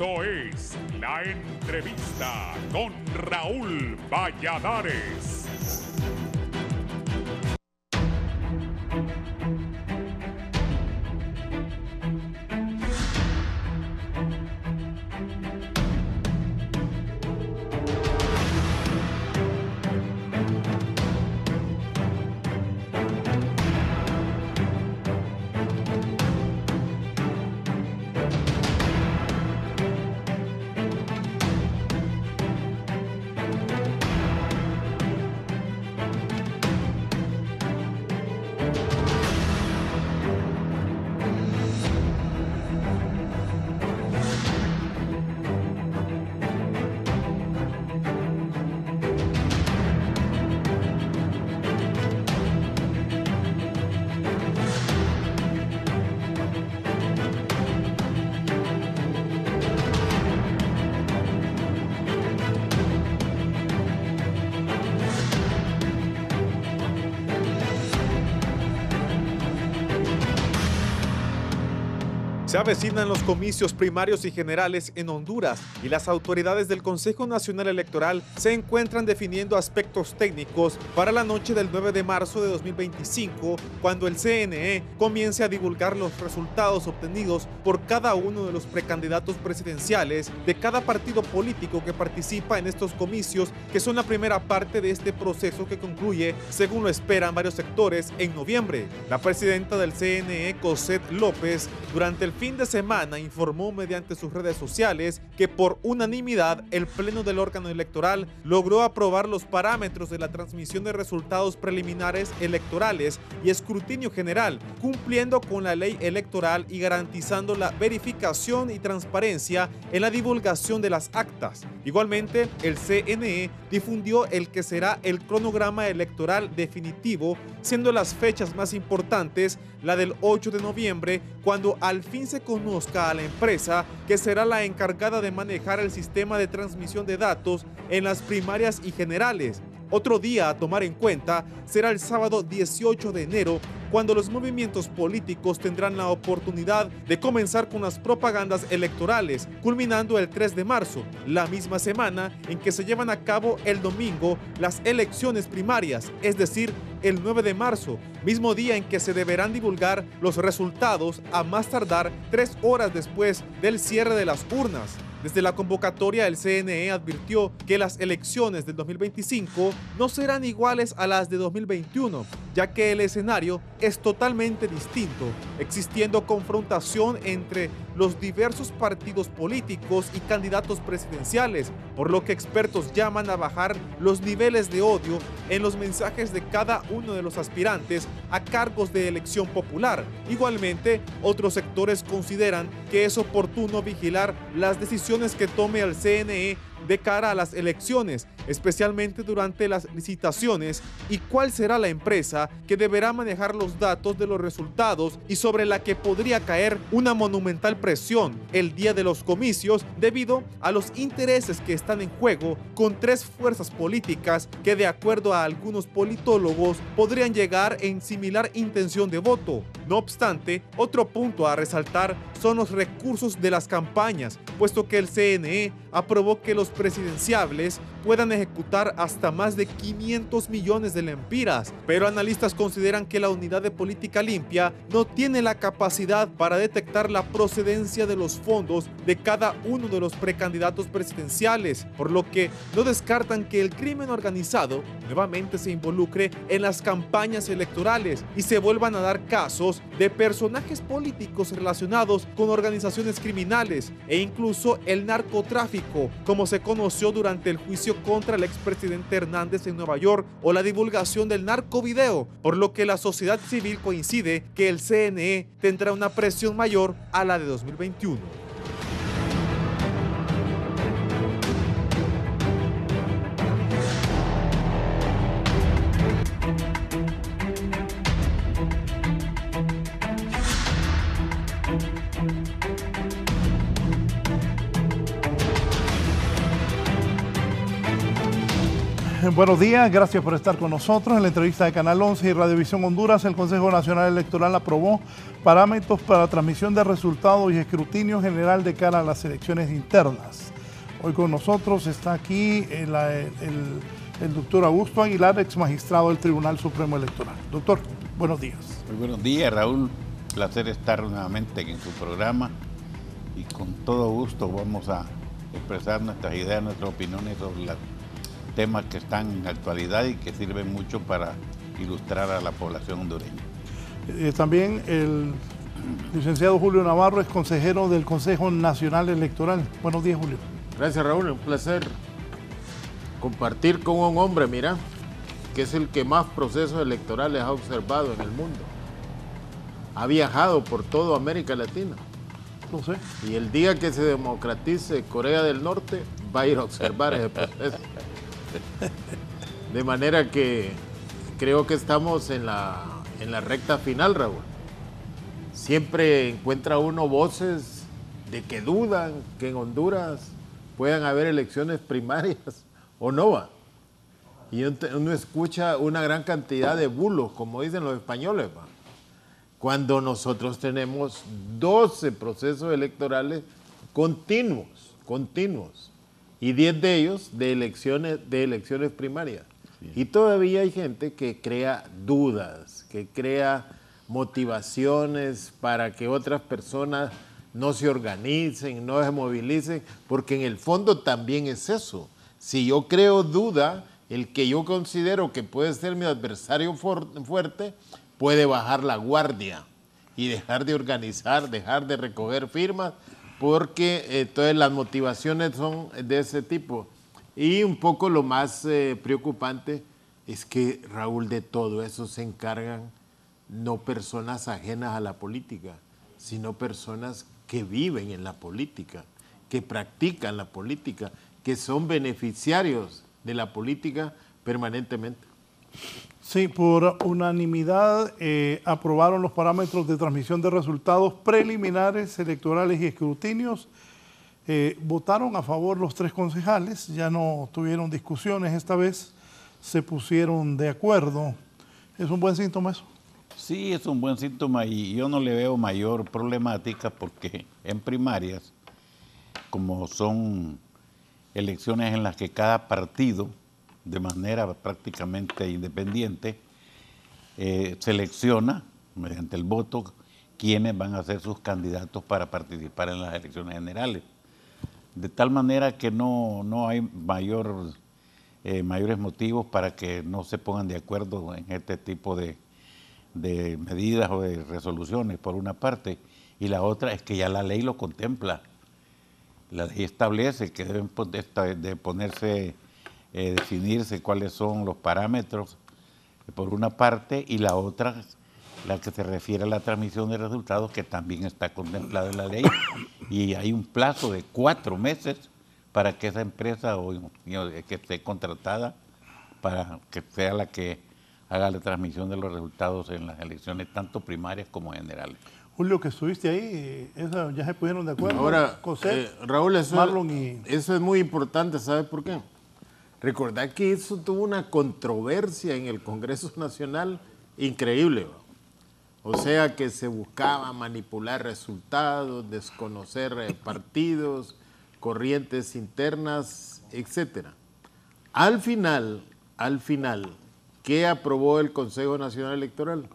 Esto es La Entrevista con Raúl Valladares. Se avecinan los comicios primarios y generales en Honduras y las autoridades del Consejo Nacional Electoral se encuentran definiendo aspectos técnicos para la noche del 9 de marzo de 2025, cuando el CNE comience a divulgar los resultados obtenidos por cada uno de los precandidatos presidenciales de cada partido político que participa en estos comicios, que son la primera parte de este proceso que concluye, según lo esperan varios sectores, en noviembre. La presidenta del CNE, Cosette López, durante el fin de semana informó mediante sus redes sociales que por unanimidad el Pleno del órgano electoral logró aprobar los parámetros de la transmisión de resultados preliminares electorales y escrutinio general, cumpliendo con la ley electoral y garantizando la verificación y transparencia en la divulgación de las actas. Igualmente, el CNE difundió el que será el cronograma electoral definitivo, siendo las fechas más importantes la del 8 de noviembre, cuando al fin se conozca a la empresa que será la encargada de manejar el sistema de transmisión de datos en las primarias y generales. Otro día a tomar en cuenta será el sábado 18 de enero, cuando los movimientos políticos tendrán la oportunidad de comenzar con las propagandas electorales, culminando el 3 de marzo, la misma semana en que se llevan a cabo el domingo las elecciones primarias, es decir, el 9 de marzo, mismo día en que se deberán divulgar los resultados a más tardar 3 horas después del cierre de las urnas. Desde la convocatoria, el CNE advirtió que las elecciones del 2025 no serán iguales a las de 2021, ya que el escenario es totalmente distinto, existiendo confrontación entre los diversos partidos políticos y candidatos presidenciales, por lo que expertos llaman a bajar los niveles de odio en los mensajes de cada uno de los aspirantes a cargos de elección popular. Igualmente, otros sectores consideran que es oportuno vigilar las decisiones que tome el CNE de cara a las elecciones, especialmente durante las licitaciones, y cuál será la empresa que deberá manejar los datos de los resultados y sobre la que podría caer una monumental presión el día de los comicios debido a los intereses que están en juego con 3 fuerzas políticas que, de acuerdo a algunos politólogos, podrían llegar en similar intención de voto. No obstante, otro punto a resaltar son los recursos de las campañas, puesto que el CNE aprobó que los presidenciables puedan ejecutar hasta más de 500 millones de lempiras, pero analistas consideran que la unidad de política limpia no tiene la capacidad para detectar la procedencia de los fondos de cada uno de los precandidatos presidenciales, por lo que no descartan que el crimen organizado nuevamente se involucre en las campañas electorales y se vuelvan a dar casos de personajes políticos relacionados con organizaciones criminales e incluso el narcotráfico, como se conoció durante el juicio contra el expresidente Hernández en Nueva York, o la divulgación del narcovideo, por lo que la sociedad civil coincide que el CNE tendrá una presión mayor a la de 2021. Buenos días, gracias por estar con nosotros. En la entrevista de Canal 11 y Radiovisión Honduras, el Consejo Nacional Electoral aprobó parámetros para transmisión de resultados y escrutinio general de cara a las elecciones internas. Hoy con nosotros está aquí el doctor Augusto Aguilar, ex magistrado del Tribunal Supremo Electoral. Doctor, buenos días. Muy buenos días, Raúl. Placer estar nuevamente en su programa y con todo gusto vamos a expresar nuestras ideas, nuestras opiniones sobre los temas que están en actualidad y que sirven mucho para ilustrar a la población hondureña. También el licenciado Julio Navarro es consejero del Consejo Nacional Electoral. Buenos días, Julio. Gracias, Raúl. Un placer compartir con un hombre, mira, que es el que más procesos electorales ha observado en el mundo. Ha viajado por toda América Latina. Lo sé. Y el día que se democratice Corea del Norte, va a ir a observar ese proceso. De manera que creo que estamos en la recta final, Raúl. Siempre encuentra uno voces de que dudan que en Honduras puedan haber elecciones primarias o no va. Y uno escucha una gran cantidad de bulos, como dicen los españoles, va. Cuando nosotros tenemos 12 procesos electorales continuos, y 10 de ellos de elecciones primarias. Sí. Y todavía hay gente que crea dudas, que crea motivaciones para que otras personas no se organicen, no se movilicen, porque en el fondo también es eso. Si yo creo duda, el que yo considero que puede ser mi adversario fuerte, puede bajar la guardia y dejar de organizar, dejar de recoger firmas, porque todas las motivaciones son de ese tipo. Y un poco lo más preocupante es que, Raúl, de todo eso se encargan no personas ajenas a la política, sino personas que viven en la política, que practican la política, que son beneficiarios de la política permanentemente. Sí, por unanimidad aprobaron los parámetros de transmisión de resultados preliminares, electorales y escrutinios. Votaron a favor los 3 concejales, ya no tuvieron discusiones esta vez, se pusieron de acuerdo. ¿Es un buen síntoma eso? Sí, es un buen síntoma y yo no le veo mayor problemática porque en primarias, como son elecciones en las que cada partido, de manera prácticamente independiente, selecciona mediante el voto quiénes van a ser sus candidatos para participar en las elecciones generales. De tal manera que no hay mayores motivos para que no se pongan de acuerdo en este tipo de medidas o de resoluciones, por una parte, y la otra es que ya la ley lo contempla. La ley establece que deben definirse cuáles son los parámetros, por una parte, y la otra, la que se refiere a la transmisión de resultados, que también está contemplada en la ley, y hay un plazo de 4 meses para que esa empresa que esté contratada para que sea la que haga la transmisión de los resultados en las elecciones, tanto primarias como generales. Julio, que estuviste ahí, ¿ya se pusieron de acuerdo? Ahora, Raúl, eso es muy importante, ¿sabes por qué? Recordad que eso tuvo una controversia en el Congreso Nacional increíble. O sea que se buscaba manipular resultados, desconocer partidos, corrientes internas, etc. Al final, ¿qué aprobó el Consejo Nacional Electoral?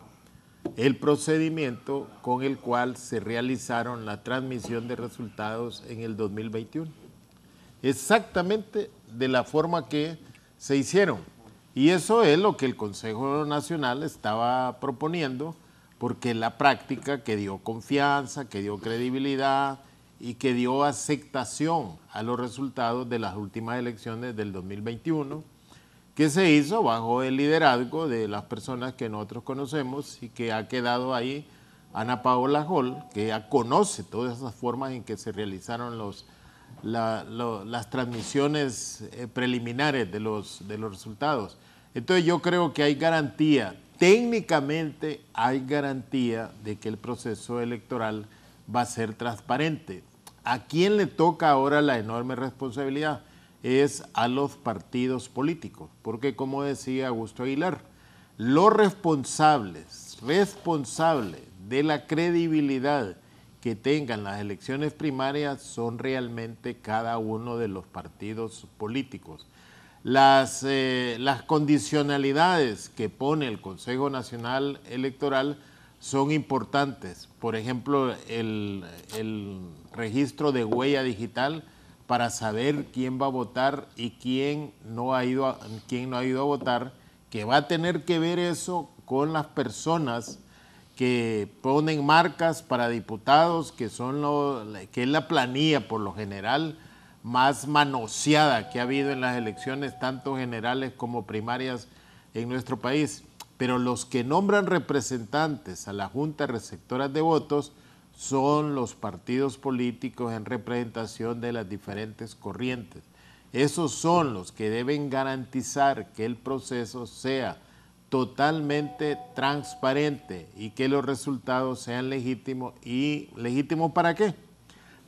El procedimiento con el cual se realizaron la transmisión de resultados en el 2021. Exactamente de la forma que se hicieron. Y eso es lo que el Consejo Nacional estaba proponiendo, porque la práctica que dio confianza, que dio credibilidad y que dio aceptación a los resultados de las últimas elecciones del 2021, que se hizo bajo el liderazgo de las personas que nosotros conocemos y que ha quedado ahí Ana Paola Hall, que ya conoce todas esas formas en que se realizaron las transmisiones preliminares de los resultados. Entonces yo creo que hay garantía, técnicamente hay garantía de que el proceso electoral va a ser transparente. ¿A quién le toca ahora la enorme responsabilidad? es a los partidos políticos, porque como decía Augusto Aguilar, los responsables de la credibilidad que tengan las elecciones primarias son realmente cada uno de los partidos políticos. Las condicionalidades que pone el Consejo Nacional Electoral son importantes. Por ejemplo, el registro de huella digital para saber quién va a votar y quién no ha ido a votar, que va a tener que ver eso con las personas que ponen marcas para diputados, que es la planilla por lo general más manoseada que ha habido en las elecciones, tanto generales como primarias en nuestro país. Pero los que nombran representantes a la Junta Receptora de Votos son los partidos políticos en representación de las diferentes corrientes. Esos son los que deben garantizar que el proceso sea totalmente transparente y que los resultados sean legítimos. ¿Y legítimos para qué?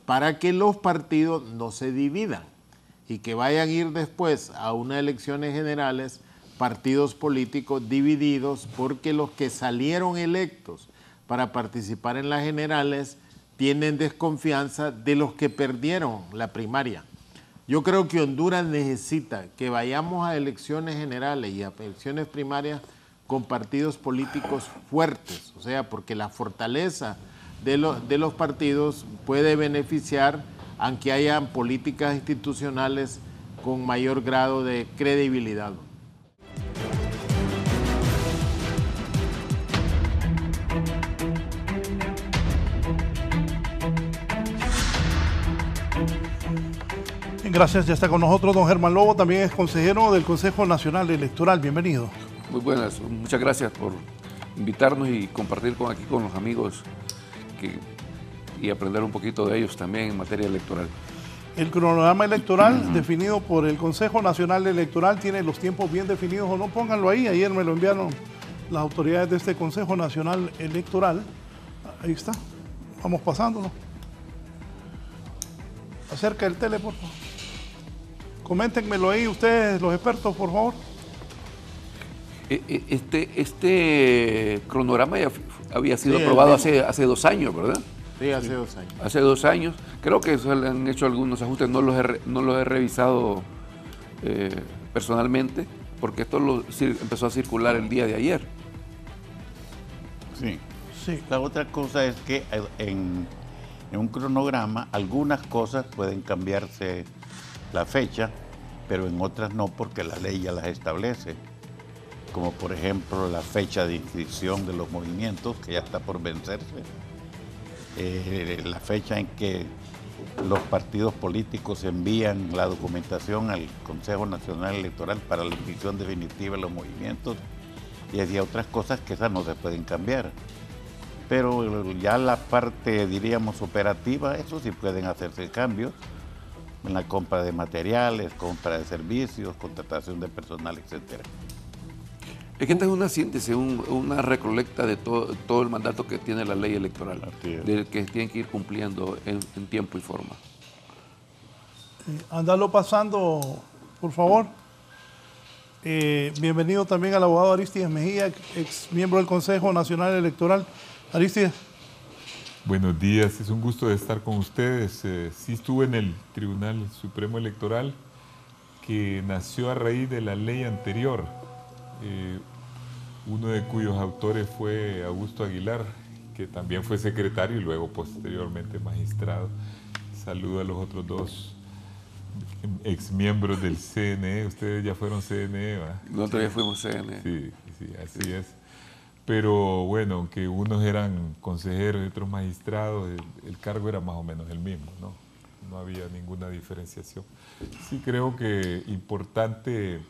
Para que los partidos no se dividan y que vayan a ir después a unas elecciones generales partidos políticos divididos, porque los que salieron electos para participar en las generales tienen desconfianza de los que perdieron la primaria. Yo creo que Honduras necesita que vayamos a elecciones generales y a elecciones primarias con partidos políticos fuertes, o sea, porque la fortaleza de los partidos puede beneficiar aunque hayan políticas institucionales con mayor grado de credibilidad. Gracias, ya está con nosotros don Germán Lobo, también es consejero del Consejo Nacional Electoral. Bienvenido. Muy buenas, muchas gracias por invitarnos y compartir aquí con los amigos y aprender un poquito de ellos también en materia electoral. El cronograma electoral definido por el Consejo Nacional Electoral tiene los tiempos bien definidos o no, pónganlo ahí. Ayer me lo enviaron las autoridades de este Consejo Nacional Electoral. Ahí está, vamos pasándolo. Acerca del tele, por favor. Coméntenmelo ahí ustedes, los expertos, por favor. Este cronograma ya había sido aprobado hace 2 años, ¿verdad? Sí, hace 2 años. Hace 2 años. Creo que se le han hecho algunos ajustes, no los he revisado personalmente, porque esto empezó a circular el día de ayer. Sí. Sí. La otra cosa es que en un cronograma algunas cosas pueden cambiarse la fecha, pero en otras no, porque la ley ya las establece. Como por ejemplo la fecha de inscripción de los movimientos, que ya está por vencerse. La fecha en que los partidos políticos envían la documentación al Consejo Nacional Electoral para la inscripción definitiva de los movimientos, y hay otras cosas que esas no se pueden cambiar. Pero ya la parte, diríamos, operativa, eso sí pueden hacerse cambios en la compra de materiales, compra de servicios, contratación de personal, etcétera. Es que esta es una síntesis, una recolecta de todo el mandato que tiene la ley electoral, del que tienen que ir cumpliendo en tiempo y forma. Andalo pasando, por favor. Bienvenido también al abogado Aristides Mejía, ex miembro del Consejo Nacional Electoral. Aristides. Buenos días, es un gusto de estar con ustedes. Sí estuve en el Tribunal Supremo Electoral, que nació a raíz de la ley anterior, uno de cuyos autores fue Augusto Aguilar, que también fue secretario y luego posteriormente magistrado. Saludo a los otros 2 exmiembros del CNE. Ustedes ya fueron CNE, ¿verdad? Nosotros ya fuimos CNE. Sí, así es. Pero bueno, aunque unos eran consejeros y otros magistrados, el cargo era más o menos el mismo, ¿no? No había ninguna diferenciación. Sí creo que importante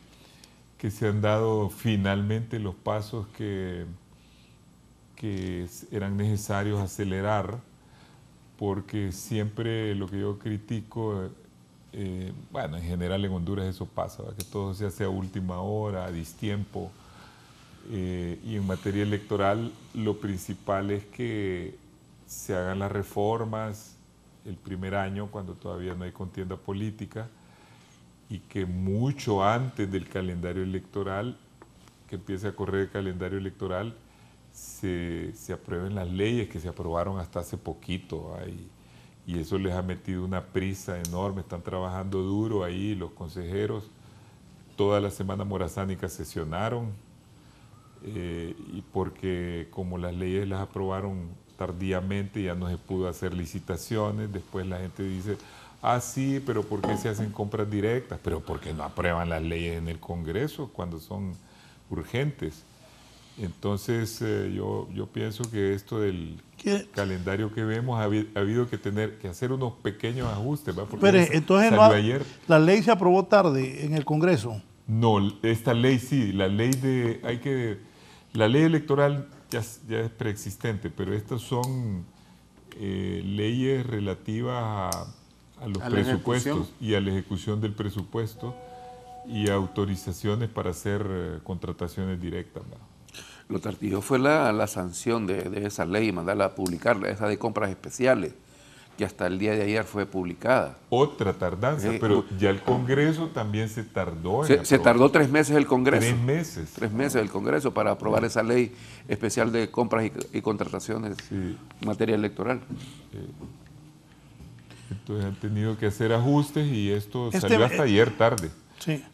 que se han dado finalmente los pasos que eran necesarios acelerar, porque siempre lo que yo critico, bueno, en general en Honduras eso pasa, ¿verdad? Que todo se hace a última hora, a distiempo. Y en materia electoral lo principal es que se hagan las reformas el primer año cuando todavía no hay contienda política, y que mucho antes del calendario electoral, que empiece a correr el calendario electoral, se aprueben las leyes que se aprobaron hasta hace poquito. Y eso les ha metido una prisa enorme, están trabajando duro ahí los consejeros. Toda la semana morazánica sesionaron, y porque como las leyes las aprobaron tardíamente, ya no se pudo hacer licitaciones. Después la gente dice, ah, sí, pero ¿por qué se hacen compras directas? Pero porque no aprueban las leyes en el Congreso cuando son urgentes. Entonces yo pienso que esto del calendario que vemos ha habido que hacer unos pequeños ajustes, ¿verdad? Porque pero entonces ayer. La ley se aprobó tarde en el Congreso. No, esta ley sí, la ley electoral ya es preexistente, pero estas son leyes relativas a los presupuestos y a la ejecución del presupuesto y autorizaciones para hacer contrataciones directas, ¿verdad? Lo tardío fue la sanción de esa ley y mandarla a publicar, esa de compras especiales, que hasta el día de ayer fue publicada. Otra tardanza, pero ya el Congreso también se tardó. Se tardó 3 meses el Congreso. 3 meses. 3 meses el Congreso para aprobar esa ley especial de compras y contrataciones en materia electoral. Entonces han tenido que hacer ajustes y esto salió hasta ayer tarde. Sí.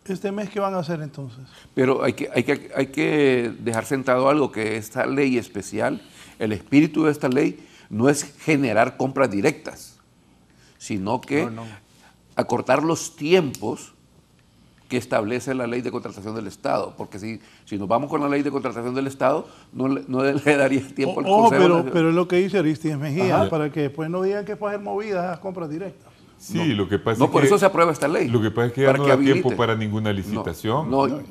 ¿Este mes qué van a hacer entonces? Pero hay que dejar sentado algo, que esta ley especial, el espíritu de esta ley no es generar compras directas, sino que acortar los tiempos que establece la ley de contratación del Estado, porque si nos vamos con la ley de contratación del Estado, no le daría tiempo al Consejo. Pero es lo que dice Aristides Mejía, para que después no digan que pueden hacer movidas a compras directas. Sí, lo que pasa no, es por que, eso se aprueba esta ley. Lo que pasa es que ya no da tiempo para ninguna licitación.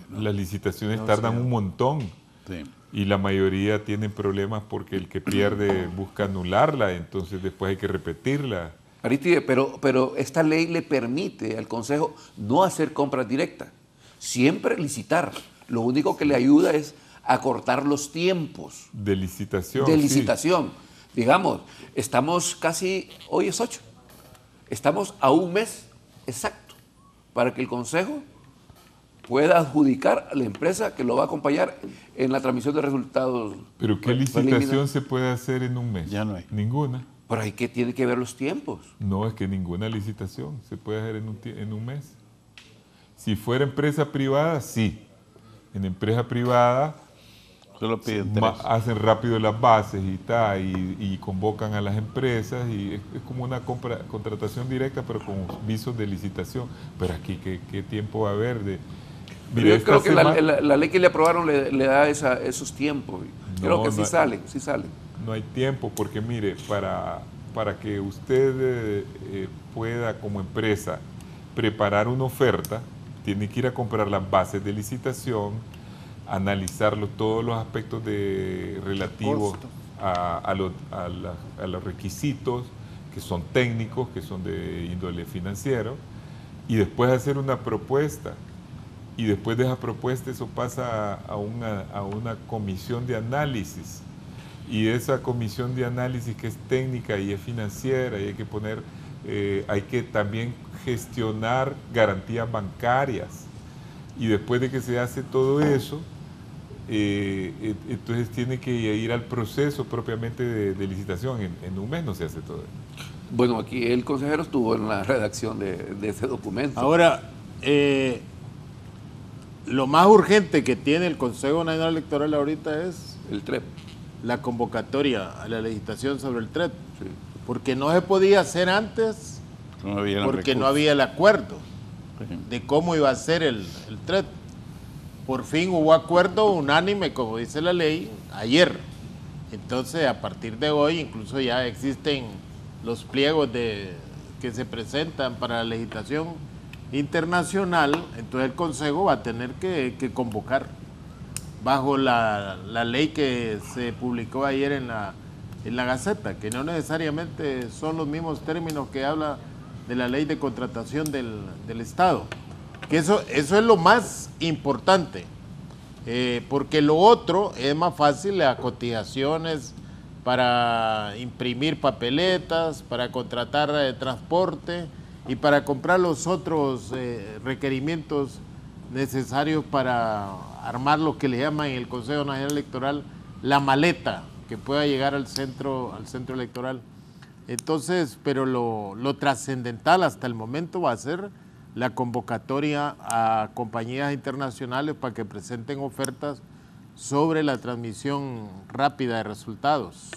Las licitaciones tardan un montón. Sí. Y la mayoría tienen problemas porque el que pierde busca anularla, entonces después hay que repetirla. Aristide, pero esta ley le permite al Consejo no hacer compras directas, siempre licitar. Lo único que le ayuda es acortar los tiempos. De licitación. De licitación. Sí. Digamos, estamos casi, hoy es 8. Estamos a un mes exacto para que el Consejo pueda adjudicar a la empresa que lo va a acompañar en la transmisión de resultados. ¿Pero qué licitación se puede hacer en un mes? Ya no hay. Ninguna. Pero hay que tiene que ver los tiempos. No, es que ninguna licitación se puede hacer en un mes. Si fuera empresa privada, sí. En empresa privada solo piden hacen rápido las bases y convocan a las empresas y es como una contratación directa, pero con visos de licitación. Pero aquí, ¿qué tiempo va a haber? Mire, yo creo que la ley que le aprobaron le da esos tiempos. Creo que sí salen. No hay tiempo porque, mire, para que usted pueda como empresa preparar una oferta, tiene que ir a comprar las bases de licitación, analizar todos los aspectos relativos a los requisitos que son técnicos, que son de índole financiero, y después hacer una propuesta. Y después de esa propuesta eso pasa a una comisión de análisis. Y esa comisión de análisis, que es técnica y es financiera, y hay que también gestionar garantías bancarias. Y después de que se hace todo eso, entonces tiene que ir al proceso propiamente de licitación. En un mes no se hace todo eso. Bueno, aquí el consejero estuvo en la redacción de ese documento. Ahora, lo más urgente que tiene el Consejo Nacional Electoral ahorita es el TREP. La convocatoria a la licitación sobre el TREP. Sí. Porque no se podía hacer antes, porque no había el acuerdo de cómo iba a ser el TREP. Por fin hubo acuerdo unánime, como dice la ley, ayer. Entonces, a partir de hoy, incluso ya existen los pliegos que se presentan para la legislación internacional. Entonces el Consejo va a tener que convocar bajo la ley que se publicó ayer en la Gaceta, que no necesariamente son los mismos términos que habla de la ley de contratación del Estado. Que eso es lo más importante, porque lo otro es más fácil, las cotizaciones para imprimir papeletas, para contratar transporte, y para comprar los otros requerimientos necesarios para armar lo que le llaman en el Consejo Nacional Electoral la maleta que pueda llegar al centro electoral. Entonces, pero lo trascendental hasta el momento va a ser la convocatoria a compañías internacionales para que presenten ofertas sobre la transmisión rápida de resultados.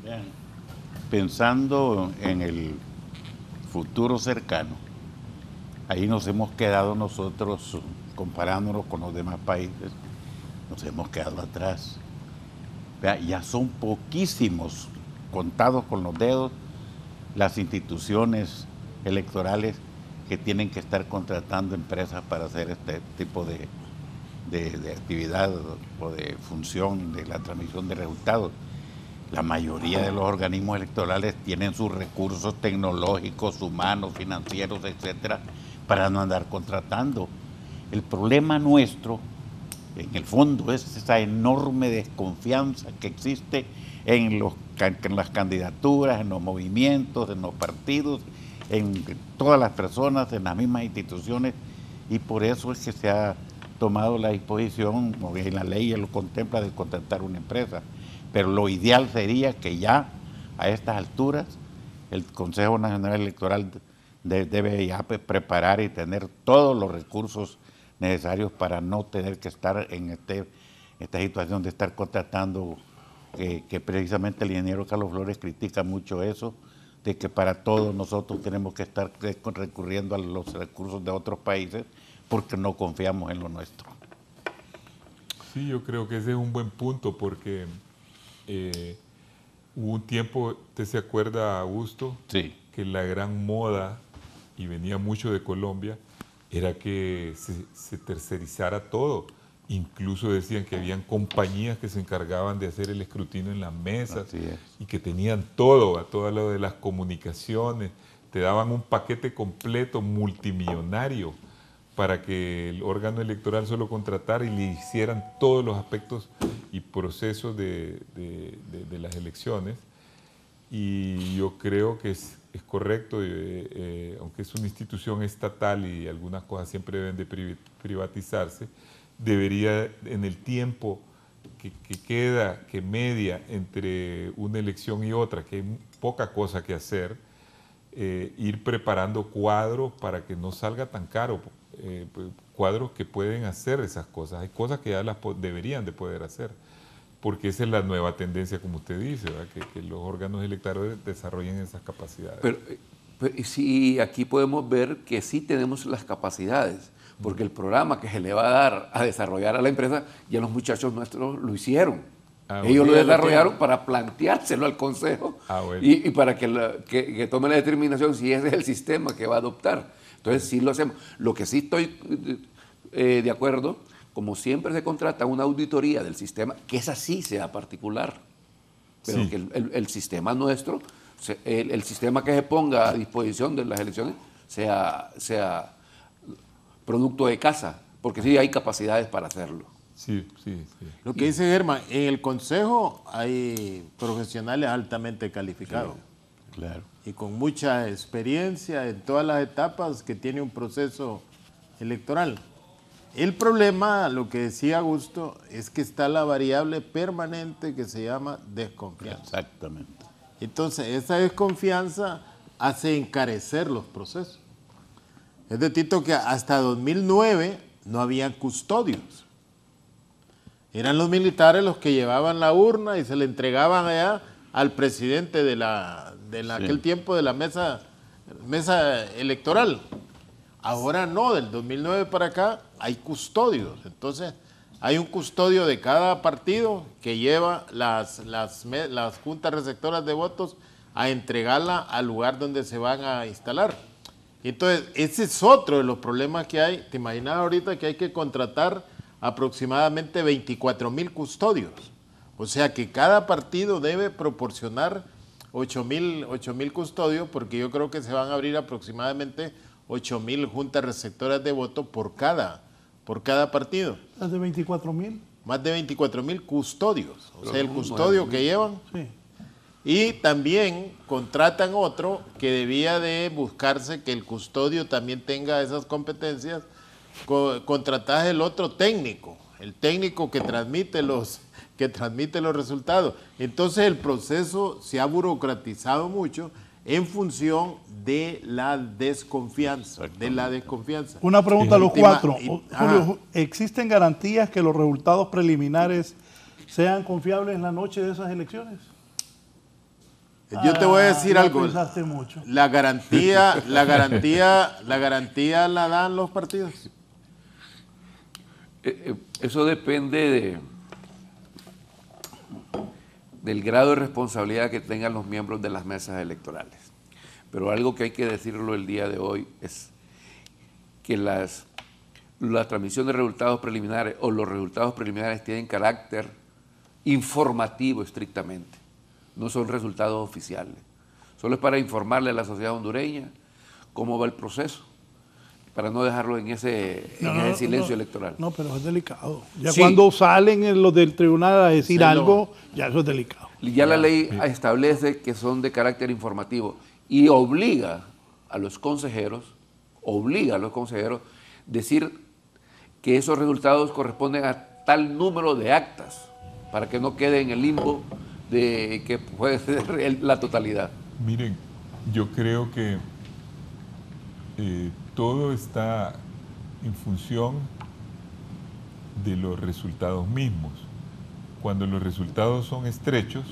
Bien. Pensando en el futuro cercano, ahí nos hemos quedado nosotros, comparándonos con los demás países, nos hemos quedado atrás. Vea, ya son poquísimos, contados con los dedos, las instituciones electorales que tienen que estar contratando empresas para hacer este tipo de actividad o de función de la transmisión de resultados. La mayoría de los organismos electorales tienen sus recursos tecnológicos, humanos, financieros, etcétera, para no andar contratando. El problema nuestro, en el fondo, es esa enorme desconfianza que existe en las candidaturas, en los movimientos, en los partidos, en todas las personas, en las mismas instituciones, y por eso es que se ha tomado la disposición, o en la ley lo contempla, de contratar una empresa. Pero lo ideal sería que ya a estas alturas el Consejo Nacional Electoral debe ya preparar y tener todos los recursos necesarios para no tener que estar en esta situación de estar contratando, que precisamente el ingeniero Carlos Flores critica mucho eso, de que para todos nosotros tenemos que estar recurriendo a los recursos de otros países porque no confiamos en lo nuestro. Sí, yo creo que ese es un buen punto porque hubo un tiempo, ¿usted se acuerda, Augusto? Sí. Que la gran moda, y venía mucho de Colombia, era que se tercerizara todo. Incluso decían que habían compañías que se encargaban de hacer el escrutinio en las mesas y que tenían todo lo de las comunicaciones, te daban un paquete completo multimillonario para que el órgano electoral solo contratara y le hicieran todos los aspectos y procesos de las elecciones. Y yo creo que es correcto, aunque es una institución estatal y algunas cosas siempre deben de privatizarse, debería, en el tiempo que media entre una elección y otra, que hay poca cosa que hacer, ir preparando cuadros para que no salga tan caro, cuadros que pueden hacer esas cosas. Hay cosas que ya las deberían de poder hacer, porque esa es la nueva tendencia, como usted dice, ¿verdad? Que los órganos electorales desarrollen esas capacidades. Pero sí, aquí podemos ver que sí tenemos las capacidades, porque el programa que se le va a dar a desarrollar a la empresa, ya los muchachos nuestros lo hicieron. Ellos lo desarrollaron para planteárselo al Consejo y para que tome la determinación si ese es el sistema que va a adoptar. Entonces sí lo hacemos. Lo que sí estoy de acuerdo, como siempre se contrata una auditoría del sistema, que esa sí sea particular, pero sí, que el sistema nuestro, el sistema que se ponga a disposición de las elecciones, sea producto de casa, porque sí hay capacidades para hacerlo. Sí. Lo que dice Germán, en el Consejo hay profesionales altamente calificados. Sí, claro. Y con mucha experiencia en todas las etapas que tiene un proceso electoral. El problema, lo que decía Augusto, es que está la variable permanente que se llama desconfianza. Exactamente. Entonces, esa desconfianza hace encarecer los procesos. Es de Tito que hasta 2009 no había custodios. Eran los militares los que llevaban la urna y se le entregaban allá al presidente de aquel tiempo de la mesa electoral. Ahora no, del 2009 para acá hay custodios. Entonces, hay un custodio de cada partido que lleva las juntas receptoras de votos a entregarla al lugar donde se van a instalar. Entonces, ese es otro de los problemas que hay. ¿Te imaginas ahorita que hay que contratar aproximadamente 24,000 custodios? O sea que cada partido debe proporcionar 8,000 custodios, porque yo creo que se van a abrir aproximadamente 8,000 juntas receptoras de voto por cada partido. ¿Más de 24,000? Más de 24,000 custodios. O sea, el custodio que llevan. Sí. Y también contratan otro que debía de buscarse que el custodio también tenga esas competencias. Contratás el otro técnico, el técnico que transmite los resultados. Entonces el proceso se ha burocratizado mucho en función de la desconfianza. Una pregunta a los cuatro. Julio, ¿existen garantías que los resultados preliminares sean confiables en la noche de esas elecciones? Yo te voy a decir algo. Pensaste mucho. La garantía la dan los partidos. Eso depende del grado de responsabilidad que tengan los miembros de las mesas electorales. Pero algo que hay que decirlo el día de hoy es que la transmisión de resultados preliminares o los resultados preliminares tienen carácter informativo estrictamente, no son resultados oficiales. Solo es para informarle a la sociedad hondureña cómo va el proceso, para no dejarlo en ese silencio electoral. No, pero es delicado. Ya Sí. cuando salen los del tribunal a decir algo, ya eso es delicado. Ya la ley establece que son de carácter informativo y obliga a los consejeros decir que esos resultados corresponden a tal número de actas para que no quede en el limbo de que puede ser la totalidad. Miren, yo creo que todo está en función de los resultados mismos. Cuando los resultados son estrechos,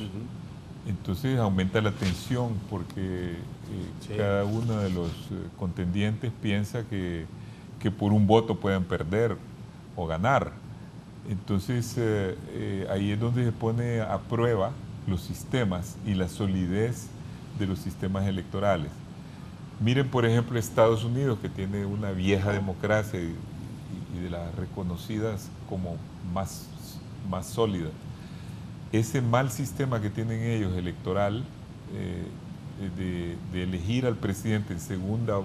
entonces aumenta la tensión porque cada uno de los contendientes piensa que por un voto pueden perder o ganar. Entonces ahí es donde se pone a prueba los sistemas y la solidez de los sistemas electorales. Miren, por ejemplo, Estados Unidos, que tiene una vieja democracia y de las reconocidas como más sólidas. Ese mal sistema que tienen ellos electoral de elegir al presidente en segunda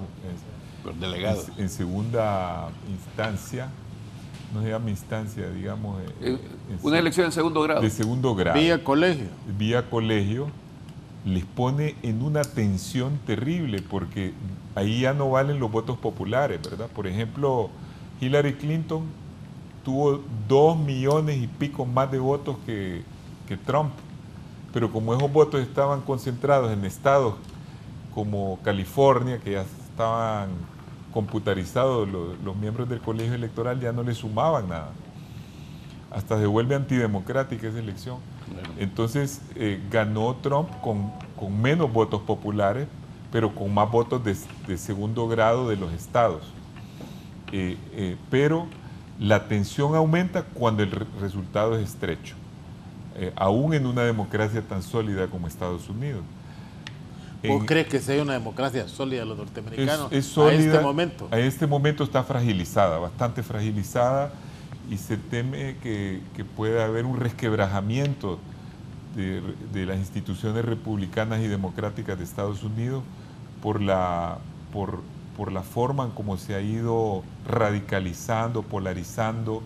instancia, no se llama instancia, digamos. Una elección en segundo grado. De segundo grado. Vía colegio. Vía colegio, les pone en una tensión terrible porque ahí ya no valen los votos populares, ¿verdad? Por ejemplo, Hillary Clinton tuvo 2 millones y pico más de votos que Trump, pero como esos votos estaban concentrados en estados como California, que ya estaban computarizados los miembros del colegio electoral, ya no le sumaban nada. Hasta se vuelve antidemocrática esa elección. Entonces ganó Trump con menos votos populares, pero con más votos de segundo grado de los estados. Pero la tensión aumenta cuando el resultado es estrecho, aún en una democracia tan sólida como Estados Unidos. ¿Vos crees que sea una democracia sólida los norteamericanos es sólida, a este momento? A este momento está fragilizada, bastante fragilizada, y se teme que pueda haber un resquebrajamiento de las instituciones republicanas y democráticas de Estados Unidos por la forma en cómo se ha ido radicalizando, polarizando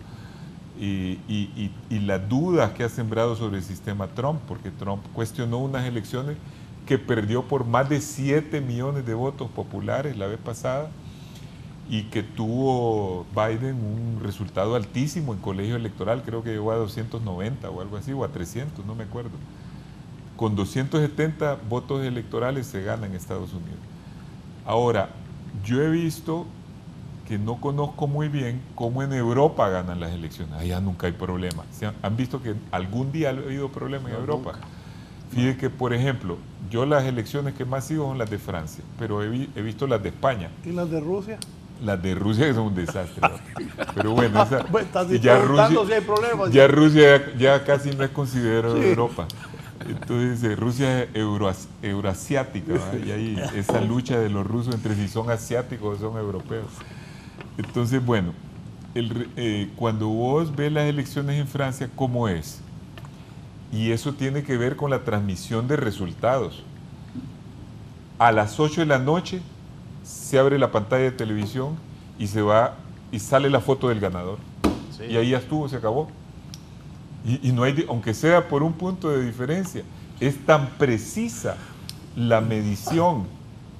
y las dudas que ha sembrado sobre el sistema Trump, porque Trump cuestionó unas elecciones que perdió por más de 7 millones de votos populares la vez pasada, y que tuvo Biden un resultado altísimo en colegio electoral, creo que llegó a 290 o algo así, o a 300, no me acuerdo. Con 270 votos electorales se gana en Estados Unidos. Ahora, yo he visto que no conozco muy bien cómo en Europa ganan las elecciones. Allá nunca hay problema. ¿Han visto que algún día ha habido problema en Europa? Nunca. Fíjate que, por ejemplo, yo las elecciones que más sigo son las de Francia, pero he visto las de España. ¿Y las de Rusia? Las de Rusia son un desastre. Pero bueno, si hay Rusia ya casi no es considerado Europa. Entonces Rusia es euroasiática, ¿verdad? Y hay esa lucha de los rusos entre si son asiáticos o son europeos. Entonces, bueno, cuando vos ves las elecciones en Francia, ¿cómo es? Y eso tiene que ver con la transmisión de resultados. A las 8 de la noche se abre la pantalla de televisión y sale la foto del ganador. Sí. Y ahí ya estuvo, se acabó. Y no hay, aunque sea por un punto de diferencia, es tan precisa la medición,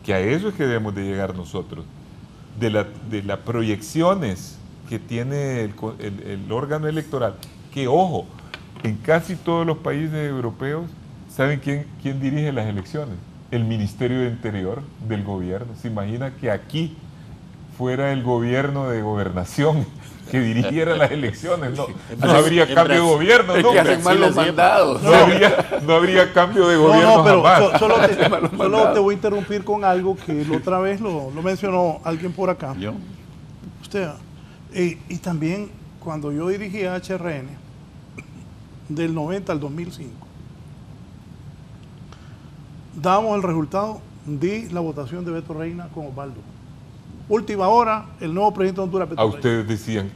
que a eso es que debemos de llegar nosotros, de las proyecciones que tiene el órgano electoral, que ojo, en casi todos los países europeos, ¿saben quién dirige las elecciones? El Ministerio de Interior del gobierno. ¿Se imagina que aquí fuera el gobierno de gobernación que dirigiera las elecciones? No habría cambio de gobierno, es ¿no? que hacen mal los mandados. No habría cambio de gobierno pero jamás. solo te voy a interrumpir con algo que la otra vez lo mencionó alguien por acá. ¿Yo? Usted, y también cuando yo dirigía HRN, del 90 al 2005, dábamos el resultado de la votación de Beto Reina con Osvaldo. Última hora, el nuevo presidente de Honduras, Beto A Reina. ustedes decían...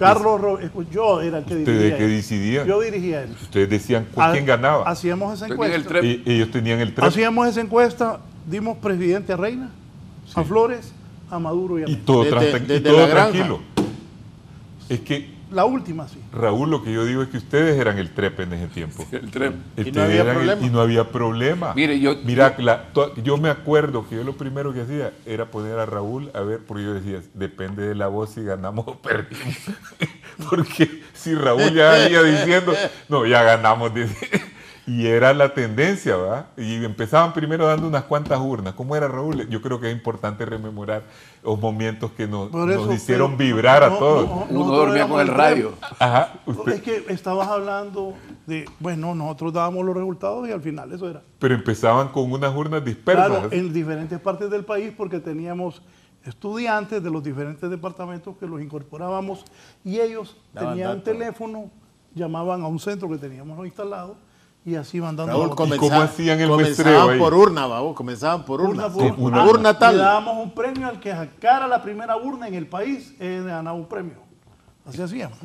Yo era el que dirigía. ¿Ustedes qué decidían? Yo dirigía él. Ustedes decían quién ganaba. Hacíamos esa Tenían el encuesta. trep. Ellos tenían el tren. Hacíamos esa encuesta, dimos presidente a Reina, a Flores, a Maduro y a Y Mena. todo, Desde y todo la granja. tranquilo. Es que, La última, sí. Raúl, lo que yo digo es que ustedes eran el trepe en ese tiempo. El tren. Ustedes no había eran problema. y no había problema. Mire, Mira, yo me acuerdo que yo lo primero que hacía era poner a Raúl a ver, porque yo decía, depende de la voz si ganamos o perdimos. Porque si Raúl ya iba diciendo, no, ya ganamos. Y era la tendencia, ¿verdad? Y empezaban primero dando unas cuantas urnas. ¿Cómo era, Raúl? Yo creo que es importante rememorar los momentos que nos hicieron vibrar a todos. Uno dormía con el radio. Ajá, Es que estabas hablando de, bueno, nosotros dábamos los resultados y al final eso era. pero empezaban con unas urnas dispersas. Claro, en diferentes partes del país porque teníamos estudiantes de los diferentes departamentos que los incorporábamos y ellos Daban tenían datos. teléfono, llamaban a un centro que teníamos instalado y así iban dando Raúl, la votación. cómo hacían el muestreo comenzaban ahí? por urna, babo, comenzaban por urna. Urna por urna. Urna Le tal. dábamos un premio al que sacara la primera urna en el país, ganaba un premio. Así hacíamos.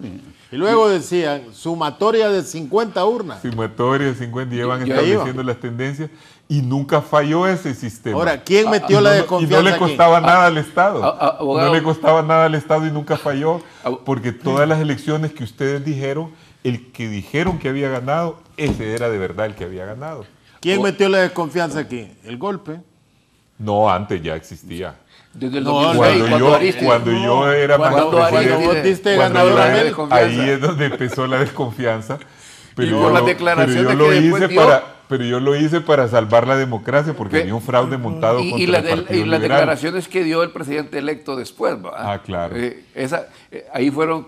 Y luego decían, sumatoria de 50 urnas. Sumatoria de 50 y llevan Ya estableciendo las tendencias y nunca falló ese sistema. Ahora, ¿quién metió la Y desconfianza no le aquí? costaba nada al Estado. abogado. No le costaba nada al Estado y nunca falló, porque todas las elecciones que ustedes dijeron, el que dijeron que había ganado, ese era de verdad el que había ganado. ¿Quién metió la desconfianza aquí? El golpe. No, antes ya existía. Desde el No, 2006, Cuando yo era Cuando más Aristides- Cuando vos diste cuando ganador yo a era- Mel. desconfianza. ahí es donde empezó la desconfianza. Y por las declaraciones pero yo lo que después hice dio. pero yo lo hice para salvar la democracia porque Pe- había un fraude montado contra y el Partido las Liberal. declaraciones que dio el presidente electo después, ¿verdad? Ah, claro. Ahí fueron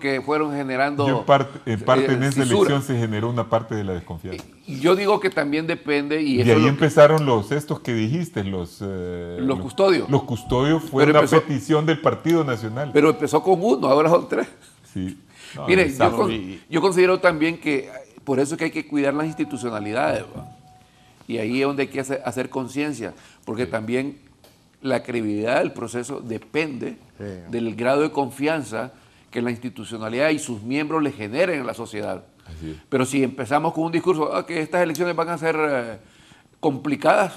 generando Yo en parte en esa fisura. elección se generó una parte de la desconfianza. Y yo digo que también depende y Y eso ahí es lo que- empezaron estos que dijiste, los custodios. Los custodios fue Pero una empezó- petición del Partido Nacional. pero empezó con uno, ahora son tres. Sí. No, Mire, exacto. yo considero también que por eso es que hay que cuidar las institucionalidades, ¿va? Y ahí es donde hay que hacer conciencia, porque también la credibilidad del proceso depende del grado de confianza que la institucionalidad y sus miembros le generen en la sociedad. Así es. Pero si empezamos con un discurso que estas elecciones van a ser complicadas,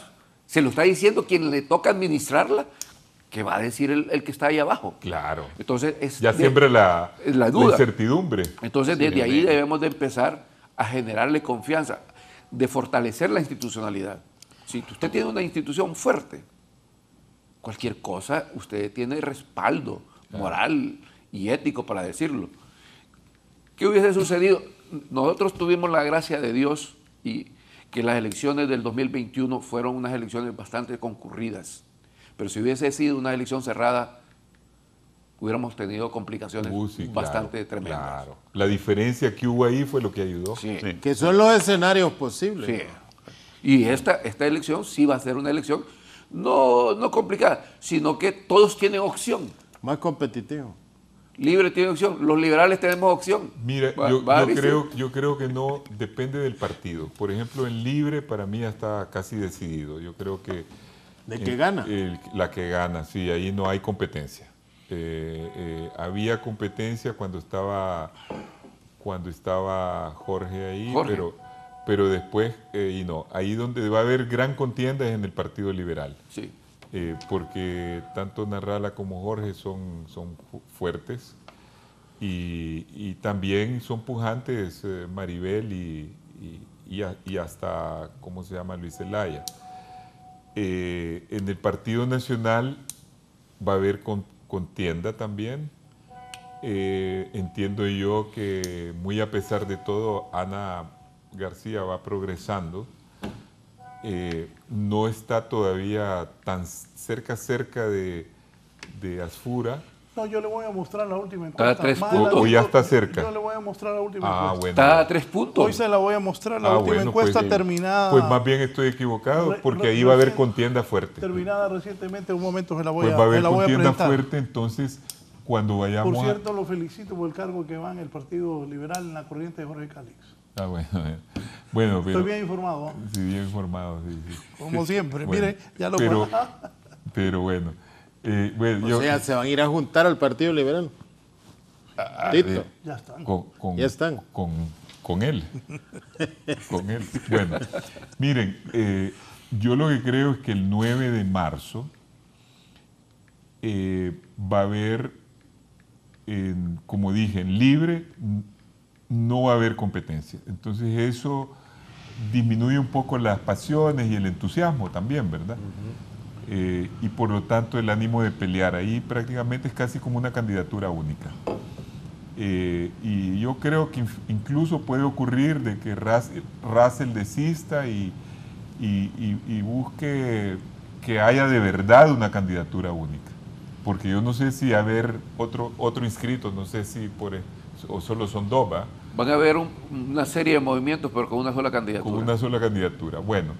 se lo está diciendo quien le toca administrarla, que va a decir el que está ahí abajo. Claro. Entonces Ya siempre la duda. incertidumbre. Entonces, desde ahí debemos de empezar a generarle confianza, de fortalecer la institucionalidad. Si usted tiene una institución fuerte, cualquier cosa, usted tiene respaldo moral y ético para decirlo. ¿Qué hubiese sucedido? Nosotros tuvimos la gracia de Dios y que las elecciones del 2021 fueron unas elecciones bastante concurridas. Pero si hubiese sido una elección cerrada, hubiéramos tenido complicaciones Sí, bastante claro, tremendas. claro. La diferencia que hubo ahí fue lo que ayudó. Sí. Que son los escenarios posibles. Sí. Y esta elección sí va a ser una elección no complicada, sino que todos tienen opción. Más competitivo. Libre tiene opción. Los liberales tenemos opción. Mira, yo creo que no depende del partido. Por ejemplo, en Libre para mí ya está casi decidido. Yo creo que... ¿De qué gana? La que gana, sí, ahí no hay competencia. Había competencia cuando estaba Jorge ahí, Jorge. pero después, y no, ahí donde va a haber gran contienda es en el Partido Liberal. Sí. Porque tanto Narrala como Jorge son fuertes y también son pujantes Maribel y y hasta, ¿cómo se llama?, Luis Zelaya. En el Partido Nacional va a haber contienda también. Entiendo yo que muy a pesar de todo, Ana García va progresando. No está todavía tan cerca de Asfura. No, yo le voy a mostrar la última Está a encuesta. 3 Más puntos. adelante, O ya está cerca. Yo le voy a mostrar la última Ah, encuesta. bueno. Está a 3 puntos. Hoy se la voy a mostrar, la última Bueno, encuesta pues, terminada. Pues más bien estoy equivocado, porque ahí Recién- va a haber contienda fuerte. Terminada recientemente, en un momento se la voy Pues a va a haber se la voy a contienda presentar. fuerte, entonces cuando vayamos Por cierto, lo felicito por el cargo que va en el Partido Liberal en la corriente de Jorge Calix. Ah, bueno, pero... Estoy bien informado, ¿no? Sí, bien informado, sí. Como siempre. Bueno, Mire, ya lo pero bueno. Bueno, O yo- sea, se van a ir a juntar al Partido Liberal. Tito. Ya están. Ya están. Con él. Con él. Bueno, miren, yo lo que creo es que el 9 de marzo va a haber, como dije, en libre no va a haber competencia. Entonces eso disminuye un poco las pasiones y el entusiasmo también, ¿verdad? Y por lo tanto el ánimo de pelear ahí prácticamente es casi como una candidatura única. Y yo creo que incluso puede ocurrir de que Russell desista y busque que haya de verdad una candidatura única. Porque yo no sé si haber otro inscrito, no sé si o solo son dos, ¿va? Van a haber una serie de movimientos, pero con una sola candidatura. Con una sola candidatura. Bueno,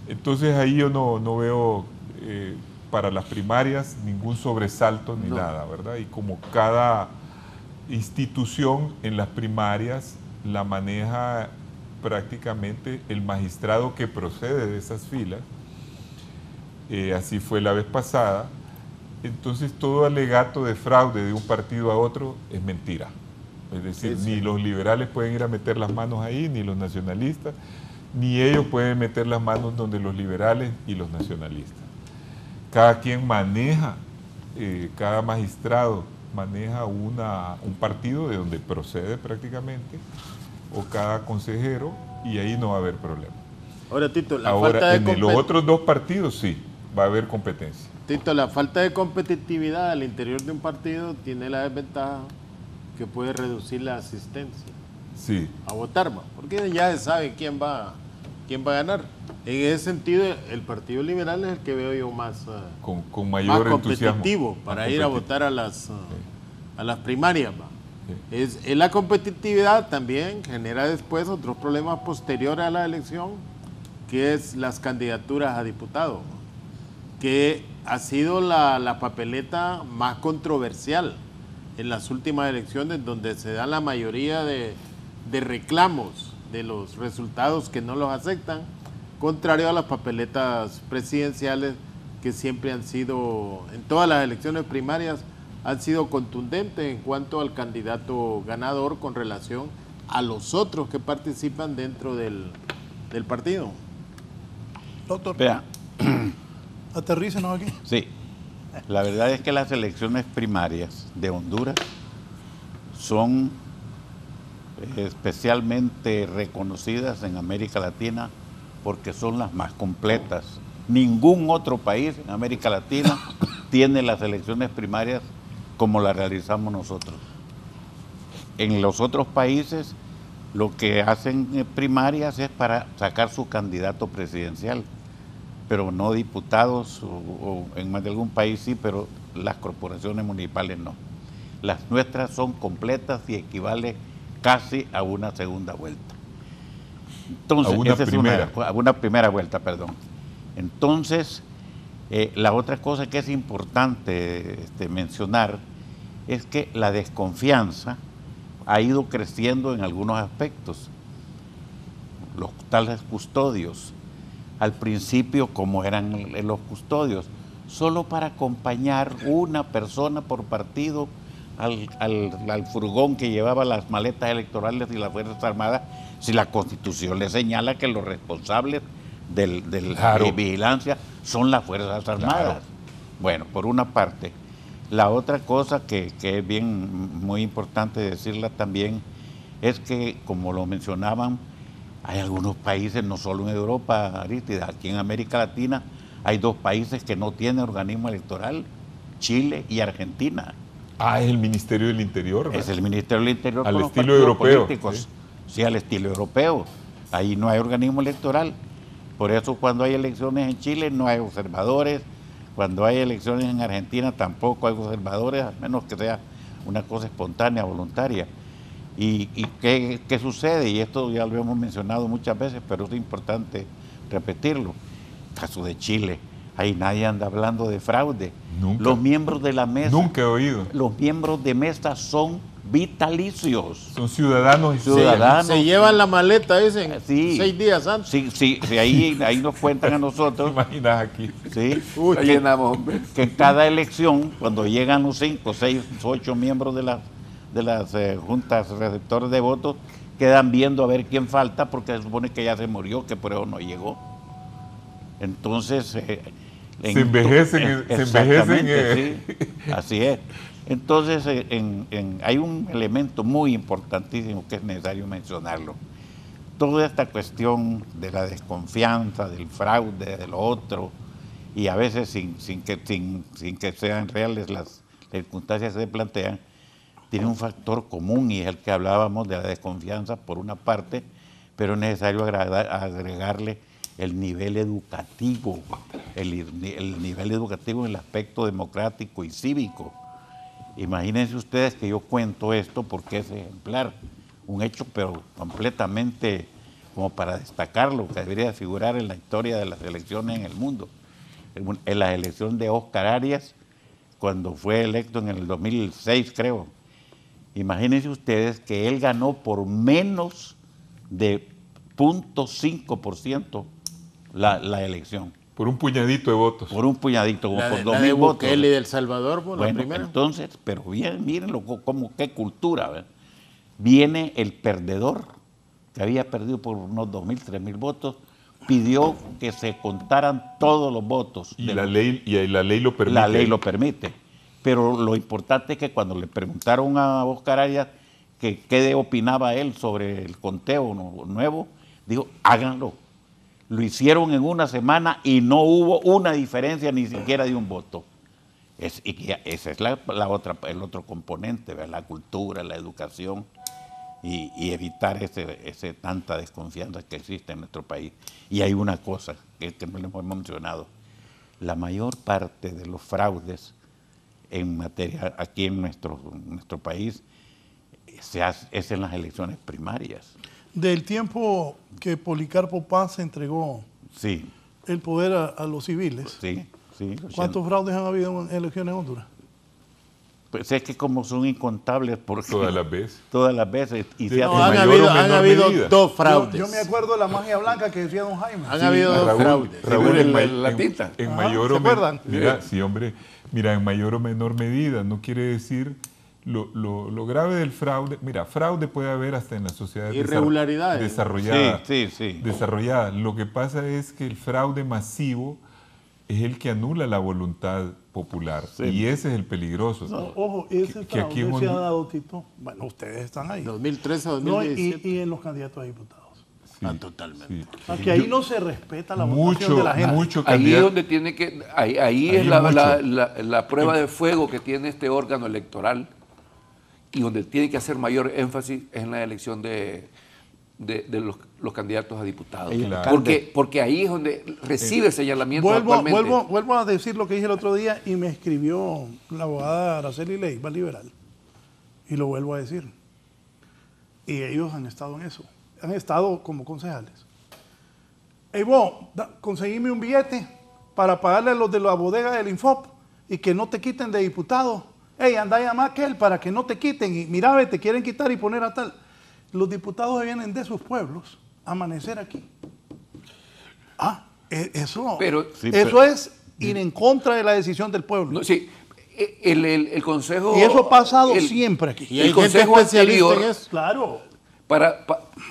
entonces ahí yo no veo para las primarias ningún sobresalto ni nada, ¿verdad? Y como cada institución en las primarias la maneja prácticamente el magistrado que procede de esas filas, así fue la vez pasada, entonces todo alegato de fraude de un partido a otro es mentira. Es decir, ni los liberales pueden ir a meter las manos ahí, ni los nacionalistas, ni ellos pueden meter las manos donde los liberales y los nacionalistas. Cada quien maneja, cada magistrado maneja un partido de donde procede prácticamente, o cada consejero, y ahí no va a haber problema. Ahora, Tito, Ahora, en los otros dos partidos sí, va a haber competencia. Tito, la falta de competitividad al interior de un partido tiene la desventaja que puede reducir la asistencia Sí. a votar, ¿va? Porque ya se sabe quién va a ganar. En ese sentido, el Partido Liberal es el que veo yo más Con mayor más entusiasmo. competitivo para ir a votar a las primarias, ¿va? Sí. Es la competitividad también genera después otros problemas posteriores a la elección, que es las candidaturas a diputados, ¿va? Que ha sido la papeleta más controversial en las últimas elecciones, donde se da la mayoría de reclamos de los resultados que no los aceptan, contrario a las papeletas presidenciales que siempre han sido, en todas las elecciones primarias, han sido contundentes en cuanto al candidato ganador con relación a los otros que participan dentro del partido. Doctor, Vea, aterrícenos aquí. sí, la verdad es que las elecciones primarias de Honduras son especialmente reconocidas en América Latina porque son las más completas. Ningún otro país en América Latina tiene las elecciones primarias como las realizamos nosotros. En los otros países lo que hacen primarias es para sacar su candidato presidencial, pero no diputados, o en más de algún país sí, pero las corporaciones municipales no. Las nuestras son completas y equivalen casi a una segunda vuelta. Entonces, A una esa primera. a una primera vuelta, perdón. Entonces, la otra cosa que es importante mencionar es que la desconfianza ha ido creciendo en algunos aspectos. Los tales custodios, al principio, como eran los custodios, solo para acompañar una persona por partido al furgón que llevaba las maletas electorales y las Fuerzas Armadas, si la Constitución le señala que los responsables de Claro. la vigilancia son las Fuerzas Armadas. Claro. Bueno, por una parte. La otra cosa que es bien muy importante decirla también es que, como lo mencionaban, Hay algunos países, no solo en Europa, Aristide, aquí en América Latina hay 2 países que no tienen organismo electoral, Chile y Argentina. Ah, es el Ministerio del Interior, ¿verdad? Es el Ministerio del Interior Al con los estilo partidos europeo, políticos. Sí, al estilo europeo. Ahí no hay organismo electoral. Por eso cuando hay elecciones en Chile no hay observadores. Cuando hay elecciones en Argentina tampoco hay observadores, a menos que sea una cosa espontánea, voluntaria. ¿Y qué sucede? Y esto ya lo hemos mencionado muchas veces, pero es importante repetirlo. Caso de Chile, ahí nadie anda hablando de fraude. Nunca. Los miembros de la mesa, Nunca he oído. los miembros de mesa son vitalicios. Son ciudadanos y Ciudadanos. Se llevan la maleta, dicen, Sí. 6 días antes. Sí, ahí nos cuentan a ¿Te nosotros. imaginas aquí? Sí, La llenamos, hombre. que en cada elección, cuando llegan los 5, 6, 8 miembros de las juntas receptores de votos, quedan viendo a ver quién falta, porque se supone que ya se murió, que por eso no llegó. Entonces, Se envejecen. exactamente, sí, así es. Entonces, hay un elemento muy importantísimo que es necesario mencionarlo. Toda esta cuestión de la desconfianza, del fraude, de lo otro, y a veces sin que sean reales las circunstancias que se plantean, tiene un factor común y es el que hablábamos de la desconfianza por una parte, pero es necesario agregarle el nivel educativo, el nivel educativo en el aspecto democrático y cívico. Imagínense ustedes que yo cuento esto porque es ejemplar, un hecho pero completamente como para destacarlo, que debería figurar en la historia de las elecciones en el mundo. En la elección de Oscar Arias, cuando fue electo en el 2006, creo. Imagínense ustedes que él ganó por menos de 0.5% la elección. Por un puñadito de votos. Por un puñadito, como por 2.000 de votos. Bukele del Salvador, por la Bueno, primera. entonces, pero bien, mírenlo, como qué cultura, ¿verdad? Viene el perdedor, que había perdido por unos 2.000, 3.000 votos, pidió que se contaran todos los votos. Y la ley lo permite. La ley lo permite. Pero lo importante es que cuando le preguntaron a Oscar Arias que qué opinaba él sobre el conteo nuevo, dijo, háganlo. Lo hicieron en una semana y no hubo una diferencia ni siquiera de un voto. Ese es el otro componente, ¿verdad? La cultura, la educación y evitar ese tanta desconfianza que existe en nuestro país. Y hay una cosa que no le hemos mencionado. La mayor parte de los fraudes en materia aquí en nuestro país es en las elecciones primarias. Del tiempo que Policarpo Paz entregó Sí, el poder a los civiles, sí. ¿cuántos fraudes han habido en elecciones en Honduras? Pues es que como son incontables porque Todas las veces. todas las veces y se Sí, hacen No, han mayor o habido menor medida. 2 fraudes. Yo me acuerdo de la magia blanca que decía don Jaime. Han habido 2 fraudes. Raúl, La tinta. en Ah, mayor ¿se o menor, acuerdan? mira, sí, hombre, mira, en mayor o menor medida, no quiere decir lo grave del fraude. Mira, fraude puede haber hasta en las sociedades Irregularidades. desarrolladas. Sí. Desarrolladas. Lo que pasa es que el fraude masivo es el que anula la voluntad popular y ese es el peligroso. Ojo, ese Que aquí fraude en se ha Honduras- dado, Tito. Bueno, ustedes están ahí. 2013 a No, 2017. y en los candidatos a diputados. Sí, Totalmente. sí. O sea, que ahí no se respeta la votación de la gente. Mucho Ahí es candidato. donde tiene que, ahí es mucho. la prueba de fuego que tiene este órgano electoral y donde tiene que hacer mayor énfasis es en la elección de los candidatos a diputados. Claro. Porque ahí es donde recibe el señalamiento actualmente. Vuelvo a decir lo que dije el otro día y me escribió la abogada Araceli Leiva, liberal. Y lo vuelvo a decir. Y ellos han estado en eso. Han estado como concejales. Hey, vos, conseguime un billete para pagarle a los de la bodega del Infop y que no te quiten de diputado. Hey, anda a llamar a aquel para que no te quiten. Y mira, ve, te quieren quitar y poner a tal. Los diputados vienen de sus pueblos a amanecer aquí. Eso es ir en contra de la decisión del pueblo. No, sí, el consejo... Y eso ha pasado siempre aquí. Y hay el gente consejo especialista anterior... en eso. Claro.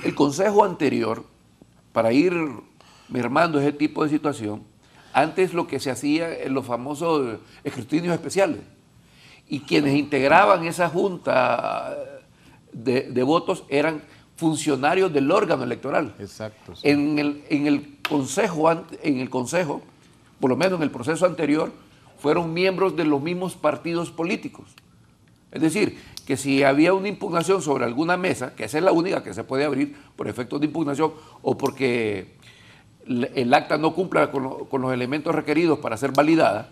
El consejo anterior, para ir mermando ese tipo de situación, antes lo que se hacía en los famosos escrutinios especiales. Y quienes integraban esa junta de votos eran funcionarios del órgano electoral. Exacto. Sí. En el consejo, por lo menos en el proceso anterior, fueron miembros de los mismos partidos políticos. Es decir, que si había una impugnación sobre alguna mesa, que esa es la única que se puede abrir por efectos de impugnación o porque el acta no cumpla con los elementos requeridos para ser validada,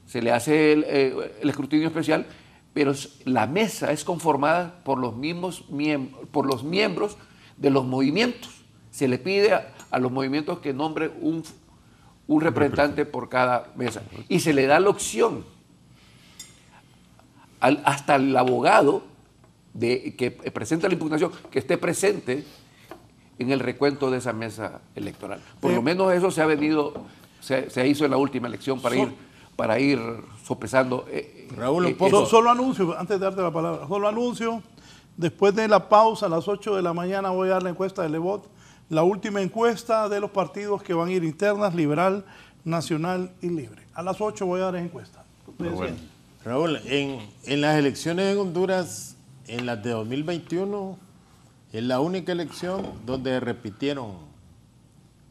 se le hace el escrutinio especial, pero la mesa es conformada por los miembros de los movimientos. Se le pide a los movimientos que nombre un representante por cada mesa. Y se le da la opción hasta el abogado que presenta la impugnación, que esté presente en el recuento de esa mesa electoral. Por lo menos eso se hizo en la última elección para ir sopesando. Raúl, solo anuncio, antes de darte la palabra, solo anuncio, después de la pausa a las 8 de la mañana voy a dar la encuesta de Lebot, la última encuesta de los partidos que van a ir internas, Liberal, Nacional y Libre. A las 8 voy a dar esa encuesta. Bueno. Raúl, en las elecciones en Honduras, en las de 2021, es la única elección donde repitieron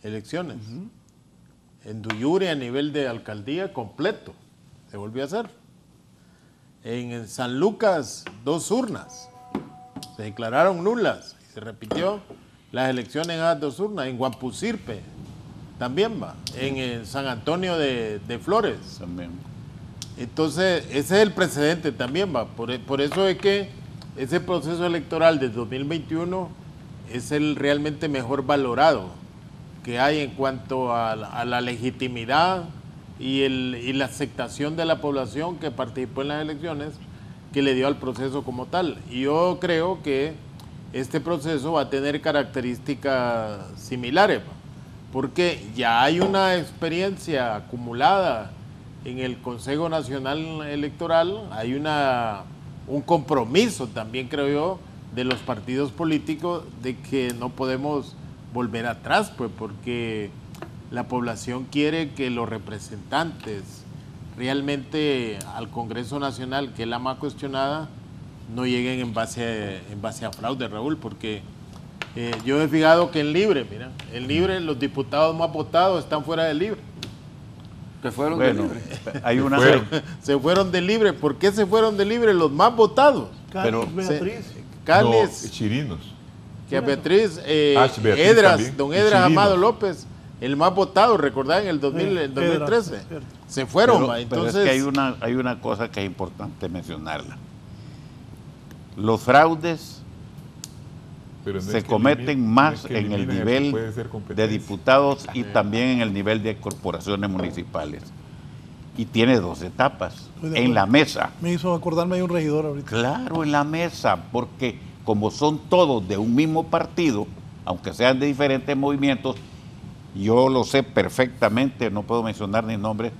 elecciones. En Duyure, a nivel de alcaldía, completo, se volvió a hacer. En San Lucas, 2 urnas, se declararon nulas y se repitió las elecciones en esas 2 urnas. En Guampusirpe también va. En San Antonio de Flores También. Entonces, ese es el precedente también, va. Por eso es que ese proceso electoral del 2021 es el realmente mejor valorado que hay en cuanto a la legitimidad y la aceptación de la población que participó en las elecciones, que le dio al proceso como tal. Y yo creo que este proceso va a tener características similares, va, porque ya hay una experiencia acumulada en el Consejo Nacional Electoral, hay un compromiso también, creo yo, de los partidos políticos de que no podemos volver atrás, pues, porque la población quiere que los representantes realmente al Congreso Nacional, que es la más cuestionada, no lleguen en base a fraude, Raúl, porque yo he fijado que en Libre, mira, en Libre los diputados más votados están fuera de Libre. Se fueron de Libre. Hay una... Se fueron de Libre. ¿Por qué se fueron de Libre los más votados? Beatriz. Cáliz, No, Chirinos. que a Beatriz, Beatriz Edras, también, don y Edras Chirinos. Amado López, el más votado, recordad, en el 2013. Se fueron, Pero, va. pero Entonces, es que hay una cosa que es importante mencionarla. Los fraudes Pero no se es que cometen no más es que en el eliminen nivel puede ser de competencia. diputados y también en el nivel de corporaciones municipales. Y tiene 2 etapas. En la mesa. Me hizo acordarme de un regidor ahorita. Claro, en la mesa, porque como son todos de un mismo partido, aunque sean de diferentes movimientos, yo lo sé perfectamente, no puedo mencionar ni nombres,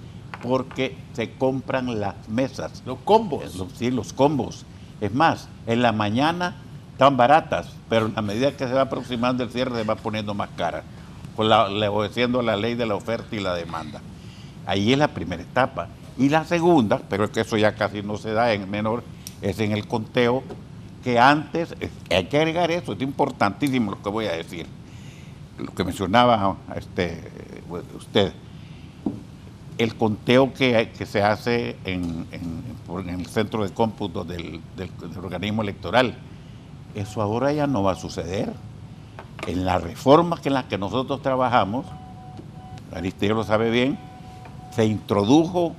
porque se compran las mesas. los combos. Sí, los combos. Es más, en la mañana están baratas, pero a medida que se va aproximando el cierre se va poniendo más cara, obedeciendo la ley de la oferta y la demanda. Ahí es la primera etapa. Y la segunda, pero es que eso ya casi no se da en menor, es en el conteo, que antes, hay que agregar eso, es importantísimo lo que voy a decir, lo que mencionaba usted, el conteo que se hace en el centro de cómputo del organismo electoral. Eso ahora ya no va a suceder. En las reformas en las que nosotros trabajamos, Aristegui lo sabe bien, se introdujo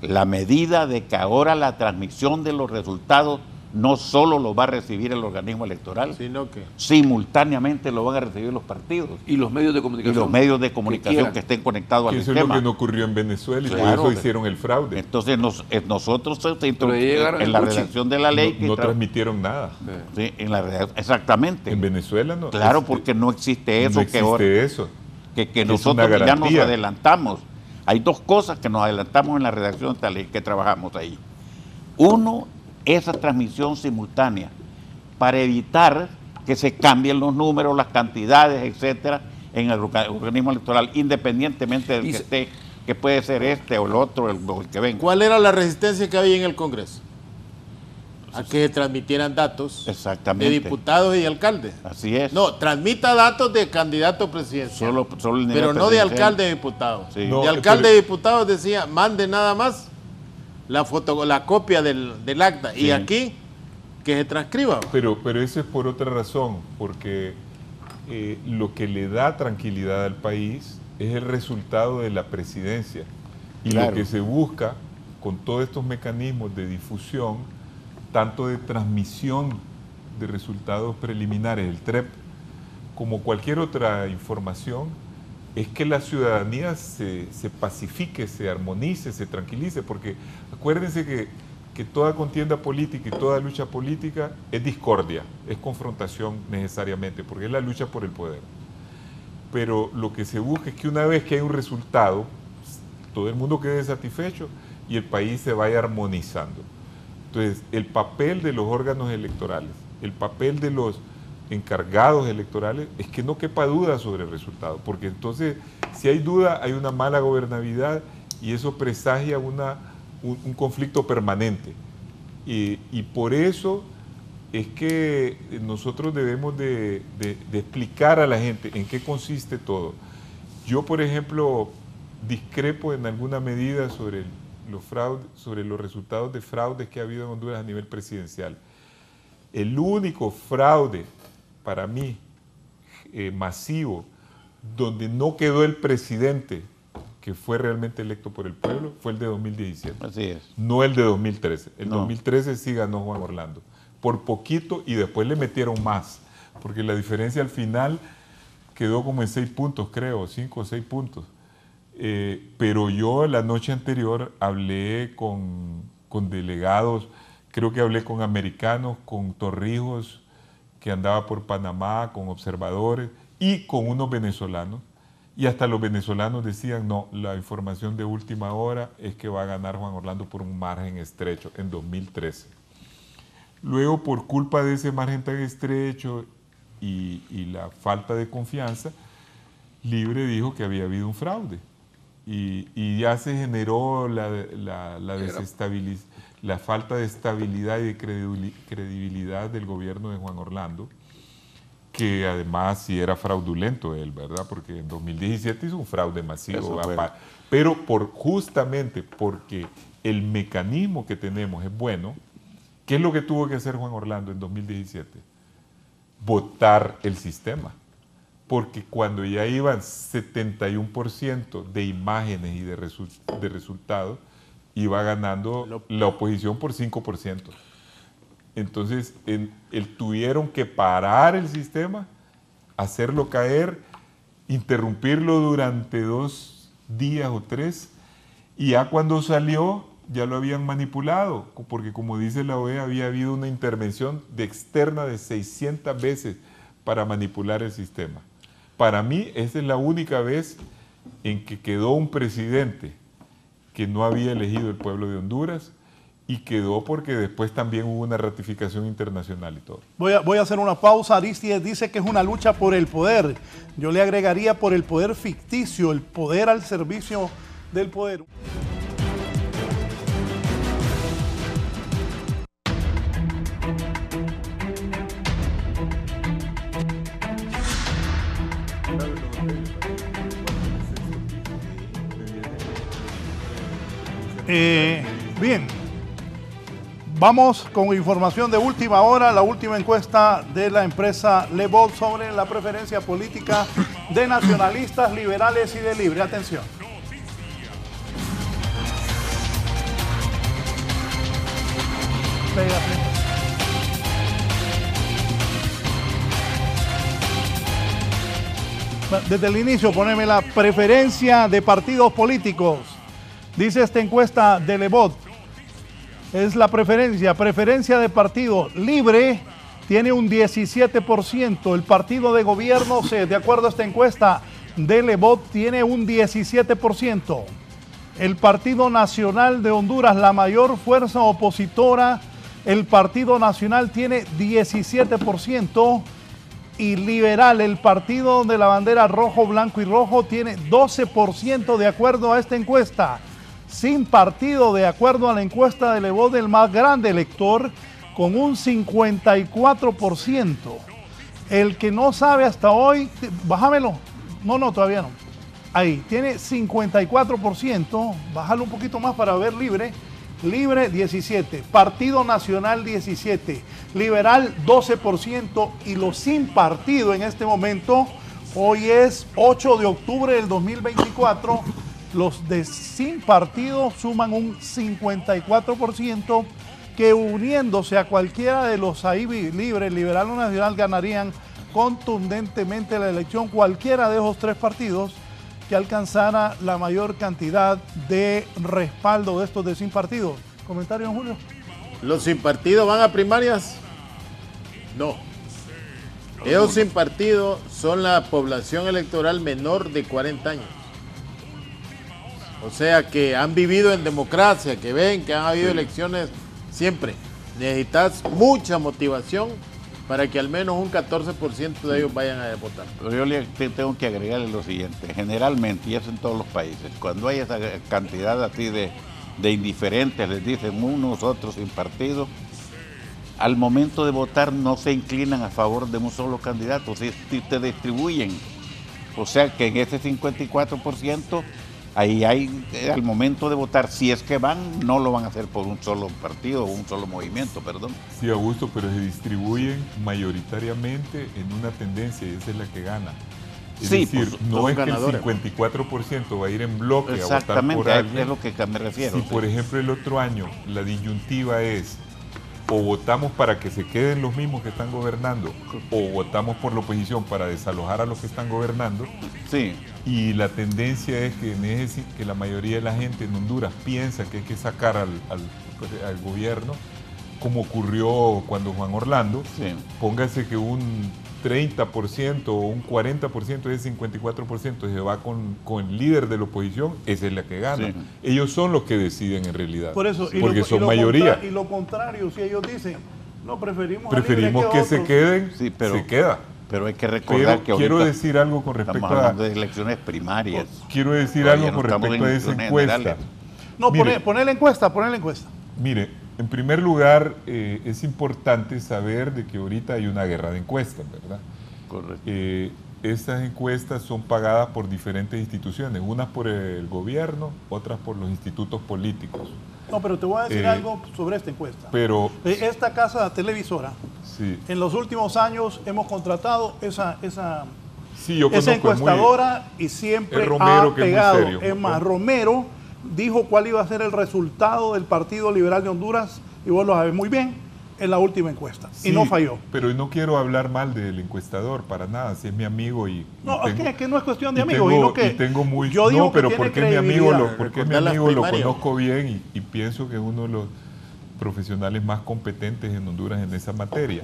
la medida de que ahora la transmisión de los resultados no solo lo va a recibir el organismo electoral, Sino que simultáneamente lo van a recibir los partidos Y los medios de y comunicación. los medios de comunicación quieran. que estén conectados al Eso es lo sistema. que no ocurrió en Venezuela y Claro, por eso hicieron el fraude. Entonces nosotros se Pero introdujo llegaron en la en Gucci. redacción de la ley. No transmitieron nada. Sí, en la exactamente. En Venezuela no. Claro, porque no existe eso no existe eso. que Es nosotros una ya nos garantía. adelantamos. Hay 2 cosas que nos adelantamos en la redacción de esta ley que trabajamos ahí. Uno, esa transmisión simultánea para evitar que se cambien los números, las cantidades, etcétera, en el organismo electoral, independientemente del Y que se- esté, que puede ser este o el otro, o el que venga. ¿cuál era la resistencia que había en el Congreso? a que se transmitieran datos Exactamente. de diputados y alcaldes. Así es. No, transmita datos de candidato presidencial. Solo el nivel pero no de presidencial. alcalde y diputado. Sí. No, de alcalde y diputado decía, mande nada más la copia del acta. Sí. Y aquí, que se transcriba. Pero eso es por otra razón, porque lo que le da tranquilidad al país es el resultado de la presidencia. Y Claro. lo que se busca con todos estos mecanismos de difusión, tanto de transmisión de resultados preliminares, el TREP, como cualquier otra información, es que la ciudadanía se pacifique, se armonice, se tranquilice, porque acuérdense que toda contienda política y toda lucha política es discordia, es confrontación necesariamente, porque es la lucha por el poder. Pero lo que se busca es que una vez que hay un resultado, todo el mundo quede satisfecho y el país se vaya armonizando. Entonces, el papel de los órganos electorales, el papel de los encargados electorales, es que no quepa duda sobre el resultado, porque entonces, si hay duda, hay una mala gobernabilidad y eso presagia un conflicto permanente. Y por eso es que nosotros debemos de explicar a la gente en qué consiste todo. Yo, por ejemplo, discrepo en alguna medida sobre los fraudes, sobre los resultados de fraudes que ha habido en Honduras a nivel presidencial. El único fraude, para mí, masivo, donde no quedó el presidente que fue realmente electo por el pueblo, fue el de 2017. Así es. No el de 2013. El No. 2013 sí ganó Juan Orlando. Por poquito, y después le metieron más, porque la diferencia al final quedó como en 6 puntos, creo, 5 o 6 puntos. Pero yo la noche anterior hablé con delegados, creo que hablé con americanos, con Torrijos, que andaba por Panamá, con observadores, y con unos venezolanos. Y hasta los venezolanos decían, no, la información de última hora es que va a ganar Juan Orlando por un margen estrecho en 2013. Luego, por culpa de ese margen tan estrecho y la falta de confianza, Libre dijo que había habido un fraude. Y ya se generó la falta de estabilidad y de credibilidad del gobierno de Juan Orlando, que además sí era fraudulento él, ¿verdad? Porque en 2017 hizo un fraude masivo, pero justamente porque el mecanismo que tenemos es bueno. ¿Qué es lo que tuvo que hacer Juan Orlando en 2017? Votar el sistema. Porque cuando ya iban 71% de imágenes y de resultados, iba ganando la oposición por 5%. Entonces, tuvieron que parar el sistema, hacerlo caer, interrumpirlo durante 2 días o 3, y ya cuando salió, ya lo habían manipulado, porque como dice la OEA, había habido una intervención externa de 600 veces para manipular el sistema. Para mí, esa es la única vez en que quedó un presidente que no había elegido el pueblo de Honduras, y quedó porque después también hubo una ratificación internacional y todo. Voy a hacer una pausa. Aristides dice que es una lucha por el poder. Yo le agregaría por el poder ficticio, el poder al servicio del poder. Bien, vamos con información de última hora, la última encuesta de la empresa Le Vote sobre la preferencia política de nacionalistas, liberales y de Libre. Atención. Desde el inicio, poneme la preferencia de partidos políticos. Dice esta encuesta de Le Vote, es la preferencia de partido. Libre tiene un 17%, el partido de gobierno, de acuerdo a esta encuesta de Le Vote, tiene un 17%. El Partido Nacional de Honduras, la mayor fuerza opositora, el Partido Nacional tiene 17%. Y Liberal, el partido de la bandera rojo, blanco y rojo, tiene 12% de acuerdo a esta encuesta. Sin partido, de acuerdo a la encuesta de Le Vote, el más grande elector, con un 54%. El que no sabe hasta hoy, bájamelo. No, todavía no. Ahí, tiene 54%. Bájalo un poquito más para ver Libre. Libre 17, Partido Nacional 17, Liberal 12% y los sin partido en este momento, hoy es 8 de octubre del 2024, los de sin partido suman un 54% que uniéndose a cualquiera de los ahí Libre, Liberal o Nacional ganarían contundentemente la elección, cualquiera de esos tres partidos que alcanzara la mayor cantidad de respaldo de estos de sin partido. ¿Comentario, don Julio? ¿Los sin partido van a primarias? No. Ellos sin partido son la población electoral menor de 40 años. O sea que han vivido en democracia, que ven que han habido elecciones siempre. Necesitas mucha motivación para que al menos un 14% de ellos vayan a votar. Pero yo le tengo que agregarle lo siguiente, generalmente, y eso en todos los países, cuando hay esa cantidad así de indiferentes, les dicen unos, otros sin partido, al momento de votar no se inclinan a favor de un solo candidato, se distribuyen. O sea que en ese 54%, ahí hay, al momento de votar, si es que van, no lo van a hacer por un solo partido o un solo movimiento, perdón. Sí, Augusto, pero se distribuyen mayoritariamente en una tendencia y esa es la que gana. Es Sí, decir, pues, no es ganadores. que el 54% va a ir en bloque a votar Exactamente, por alguien. es lo que me refiero. Si, sí. por ejemplo, el otro año la disyuntiva es o votamos para que se queden los mismos que están gobernando o votamos por la oposición para desalojar a los que están gobernando, Sí. y la tendencia es que la mayoría de la gente en Honduras piensa que hay que sacar al gobierno, como ocurrió cuando Juan Orlando, Sí. póngase que un 30% o un 40% de ese 54% se va con el líder de la oposición, esa es la que gana. Sí. Ellos son los que deciden en realidad, Por eso, porque son mayoría. Y lo contrario, si ellos dicen, no, preferimos Que se queden, Sí, pero- se queda. Pero hay que recordar Pero que quiero ahorita decir algo con respecto estamos hablando de elecciones primarias. Quiero decir Todavía algo no con estamos respecto en a esa elecciones encuesta. generales. No, Mire. poner la encuesta, Mire, en primer lugar, es importante saber de que ahorita hay una guerra de encuestas, ¿verdad? Correcto. Estas encuestas son pagadas por diferentes instituciones, unas por el gobierno, otras por los institutos políticos. No, pero te voy a decir algo sobre esta encuesta. Pero, Esta casa televisora, sí, en los últimos años hemos contratado esa sí, yo conozco, encuestadora y siempre es Romero, ha que es muy pegado. serio, Es más, ¿no? Romero dijo cuál iba a ser el resultado del Partido Liberal de Honduras, y vos lo sabés muy bien, en la última encuesta. sí, y no falló. Pero no quiero hablar mal del encuestador, para nada, si es mi amigo y No, tengo- es que no es cuestión de y amigos, tengo- sino que y tengo muy, yo digo no, pero que tiene porque mi amigo credibilidad. porque mi Recordar las amigo lo primarias. conozco bien y pienso que es uno de los profesionales más competentes en Honduras en esa materia.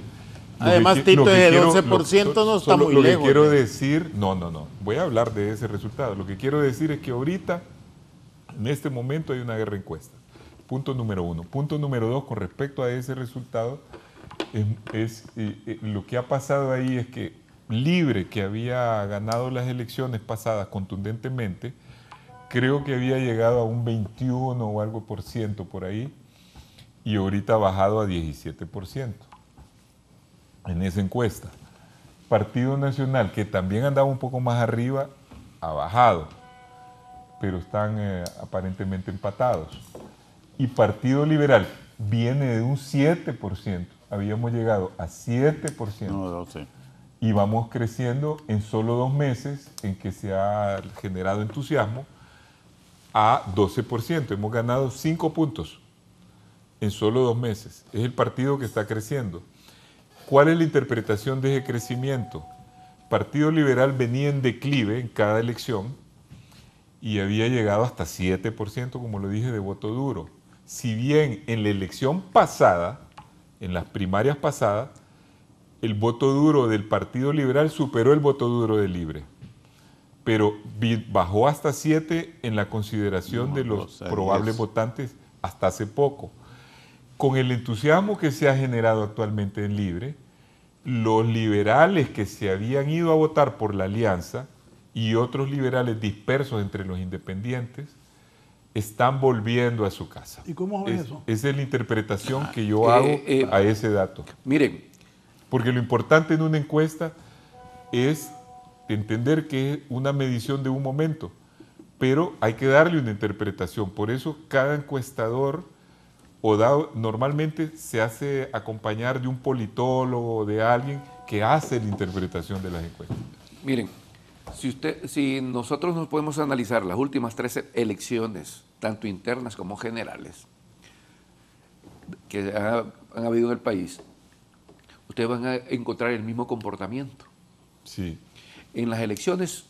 Lo Además, que Tito, lo que ese quiero- 12% no está solo muy lo lejos, que quiero ¿no? decir, no, voy a hablar de ese resultado. Lo que quiero decir es que ahorita, en este momento, hay una guerra de encuestas. Punto número 1. Punto número 2, con respecto a ese resultado, lo que ha pasado ahí es que Libre, que había ganado las elecciones pasadas contundentemente, creo que había llegado a un 21 o algo por ciento por ahí, y ahorita ha bajado a 17% en esa encuesta. Partido Nacional, que también andaba un poco más arriba, ha bajado, pero están aparentemente empatados. Y Partido Liberal viene de un 7%, habíamos llegado a 7%. No sé. Y vamos creciendo en solo 2 meses en que se ha generado entusiasmo a 12%. Hemos ganado 5 puntos en solo 2 meses. Es el partido que está creciendo. ¿Cuál es la interpretación de ese crecimiento? Partido Liberal venía en declive en cada elección y había llegado hasta 7%, como lo dije, de voto duro. Si bien en la elección pasada, en las primarias pasadas, el voto duro del Partido Liberal superó el voto duro de Libre, pero bajó hasta 7 en la consideración de los probables votantes hasta hace poco. Con el entusiasmo que se ha generado actualmente en Libre, los liberales que se habían ido a votar por la alianza y otros liberales dispersos entre los independientes están volviendo a su casa. ¿Y cómo ves eso? Esa es la interpretación que yo hago a ese dato. Miren. Porque lo importante en una encuesta es entender que es una medición de un momento, pero hay que darle una interpretación. Por eso cada encuestador normalmente se hace acompañar de un politólogo, de alguien que hace la interpretación de las encuestas. Miren, si nosotros nos podemos analizar las últimas 3 elecciones, tanto internas como generales, que han habido en el país, ustedes van a encontrar el mismo comportamiento. Sí. En las elecciones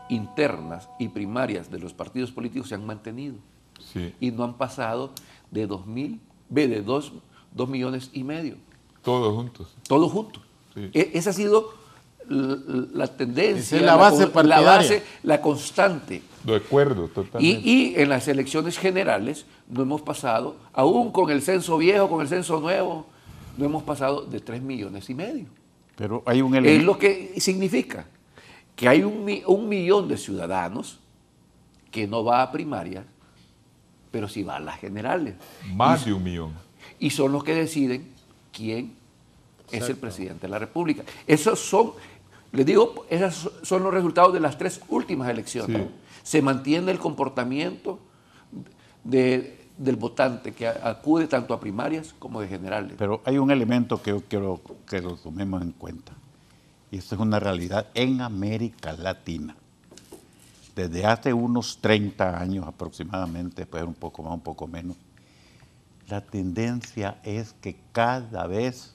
internas y primarias de los partidos políticos se han mantenido. Sí. Y no han pasado de 2 millones y medio. Todos juntos. Todos juntos. Sí. Esa ha sido la tendencia, Esa es la base partidaria. La constante. De acuerdo, totalmente. Y en las elecciones generales no hemos pasado, aún con el censo viejo, con el censo nuevo, no hemos pasado de 3 millones y medio. Pero hay un elemento. Es lo que significa que hay 1 millón de ciudadanos que no va a primarias, pero sí va a las generales. Más de 1 millón. Y son los que deciden quién es el presidente de la República. Esos son, les digo, esos son los resultados de las 3 últimas elecciones. Sí. Se mantiene el comportamiento del votante que acude tanto a primarias como de generales. Pero hay un elemento que yo quiero que lo tomemos en cuenta. Y esto es una realidad en América Latina. Desde hace unos 30 años aproximadamente, pues un poco más, un poco menos, la tendencia es que cada vez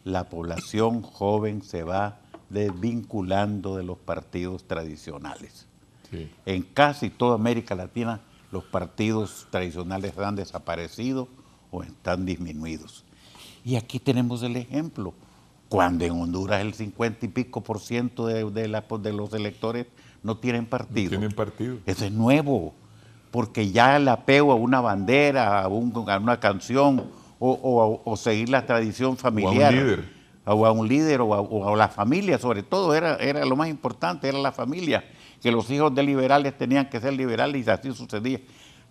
la población joven se va desvinculando de los partidos tradicionales. Sí. En casi toda América Latina los partidos tradicionales han desaparecido o están disminuidos. Y aquí tenemos el ejemplo. Cuando en Honduras el 50 y pico % de los electores no tienen partido. No tienen partido. Eso es nuevo, porque ya el apego a una bandera, a una canción, o seguir la tradición familiar. O a un líder, o a la familia, sobre todo, era lo más importante, era la familia. Que los hijos de liberales tenían que ser liberales y así sucedía,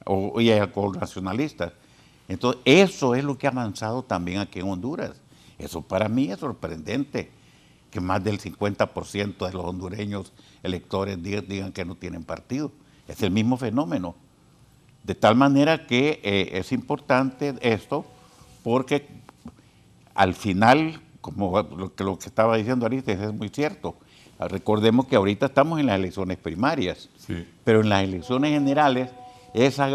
o nacionalistas. Entonces, eso es lo que ha avanzado también aquí en Honduras. Eso para mí es sorprendente, que más del 50% de los hondureños electores digan que no tienen partido. Es el mismo fenómeno. De tal manera que es importante esto, porque al final, como lo que estaba diciendo ahorita, es muy cierto. Recordemos que ahorita estamos en las elecciones primarias, sí, pero en las elecciones generales, esa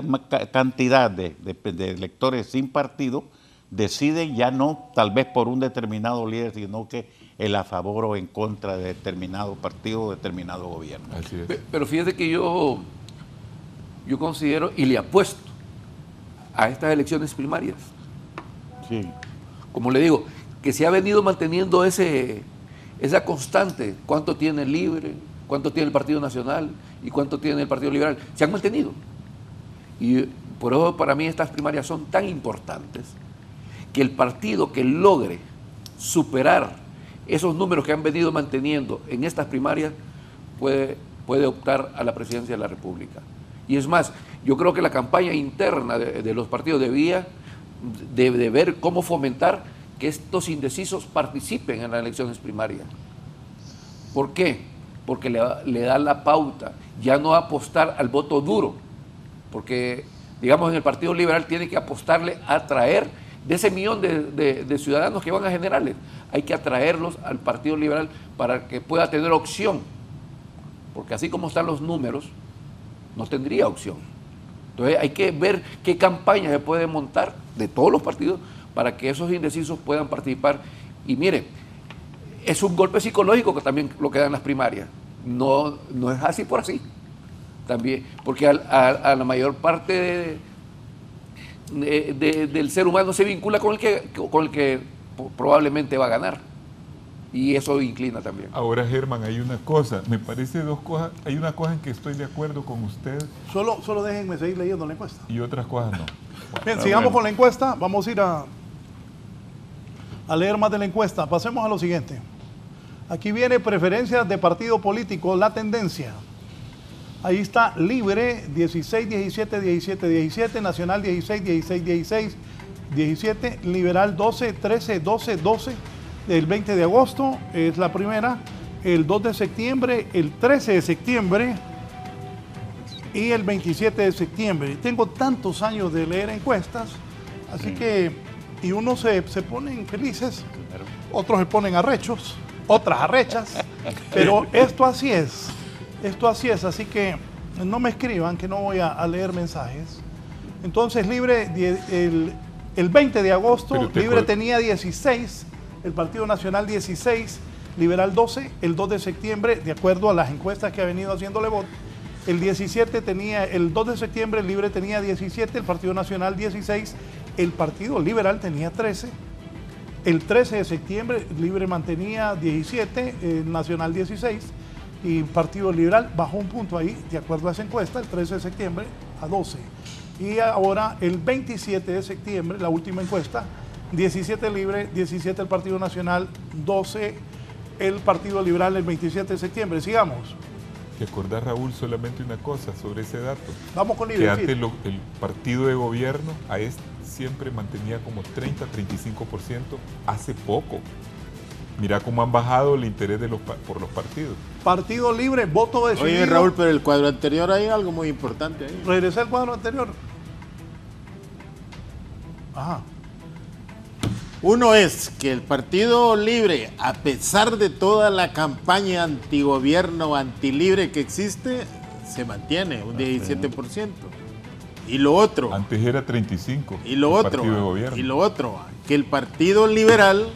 cantidad de electores sin partido deciden ya no tal vez por un determinado líder, sino que a favor o en contra de determinado partido o determinado gobierno. Así es. Pero fíjate que yo considero y le apuesto a estas elecciones primarias. Sí. Como le digo, que se ha venido manteniendo esa constante, cuánto tiene el Libre, cuánto tiene el Partido Nacional y cuánto tiene el Partido Liberal, se han mantenido. Y por eso para mí estas primarias son tan importantes, que el partido que logre superar esos números que han venido manteniendo en estas primarias puede optar a la presidencia de la República. Y es más, yo creo que la campaña interna de los partidos debe ver cómo fomentar que estos indecisos participen en las elecciones primarias. ¿Por qué? Porque le da la pauta, ya no apostar al voto duro, porque, digamos, en el Partido Liberal tiene que apostarle a atraer de ese millón de ciudadanos que van a generales. Hay que atraerlos al Partido Liberal para que pueda tener opción, porque así como están los números, no tendría opción. Entonces hay que ver qué campaña se puede montar de todos los partidos para que esos indecisos puedan participar. Y mire, es un golpe psicológico que también lo que dan las primarias. No es así por así. También, porque a la mayor parte del ser humano se vincula con el que probablemente va a ganar. Y eso inclina también. Ahora, Germán, hay una cosa, me parece 2 cosas. Hay una cosa en que estoy de acuerdo con usted. Solo déjenme seguir leyendo la encuesta. Y otras cosas no. Bien, sigamos con la encuesta. Vamos a ir a leer más de la encuesta. Pasemos a lo siguiente. Aquí viene preferencias de partido político, la tendencia. Ahí está Libre 16, 17, 17, 17, Nacional 16, 16, 16, 17, Liberal 12, 13, 12, 12. El 20 de agosto es la primera, el 2 de septiembre, el 13 de septiembre y el 27 de septiembre. Tengo tantos años de leer encuestas, así que, y unos se ponen felices, otros se ponen arrechos, otras arrechas, pero esto así es, así que no me escriban que no voy a leer mensajes. Entonces Libre, el 20 de agosto, Libre tenía 16, el Partido Nacional 16, Liberal 12, el 2 de septiembre, de acuerdo a las encuestas que ha venido haciéndole voto, el 17 tenía, el 2 de septiembre Libre tenía 17, el Partido Nacional 16, el Partido Liberal tenía 13, el 13 de septiembre Libre mantenía 17, el Nacional 16 y Partido Liberal bajó un punto ahí, de acuerdo a esa encuesta, el 13 de septiembre a 12. Y ahora el 27 de septiembre, la última encuesta, 17 Libre, 17 el Partido Nacional, 12 el Partido Liberal el 27 de septiembre. Sigamos. ¿Te acordás, Raúl, solamente una cosa sobre ese dato? Vamos con Libre. Que antes el partido de gobierno siempre mantenía como 30-35% hace poco. Mira cómo han bajado el interés por los partidos. Partido Libre, voto decidido. Oye, Raúl, pero el cuadro anterior hay algo muy importante ahí. Regresé al cuadro anterior. Ajá. Uno es que el Partido Libre, a pesar de toda la campaña antigobierno, antilibre que existe, se mantiene un 17%. Y lo otro. Antes era 35%. Y lo otro. Partido de gobierno. Y lo otro, que el Partido Liberal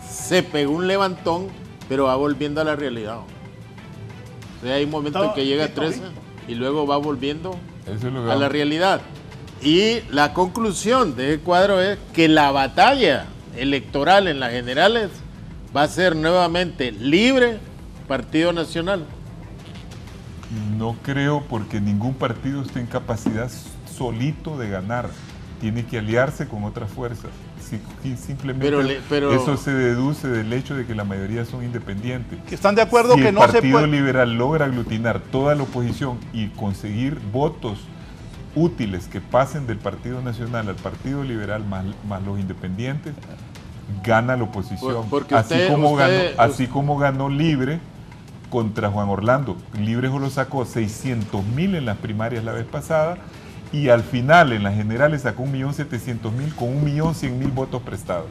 se pegó un levantón, pero va volviendo a la realidad. O sea, hay un momento en que llega a 13 y luego va volviendo a la realidad. Y la conclusión de ese cuadro es que la batalla electoral en las generales va a ser nuevamente Libre, Partido Nacional. No creo, porque ningún partido está en capacidad solito de ganar. Tiene que aliarse con otras fuerzas. Simplemente pero eso se deduce del hecho de que la mayoría son independientes. ¿Están de acuerdo que no se puede? Si el Partido Liberal logra aglutinar toda la oposición y conseguir votos útiles que pasen del Partido Nacional al Partido Liberal más los independientes, gana la oposición. Así como ganó Libre contra Juan Orlando. Libre solo sacó 600,000 en las primarias la vez pasada y al final en las generales sacó 1.700.000 con 1.100.000 votos prestados.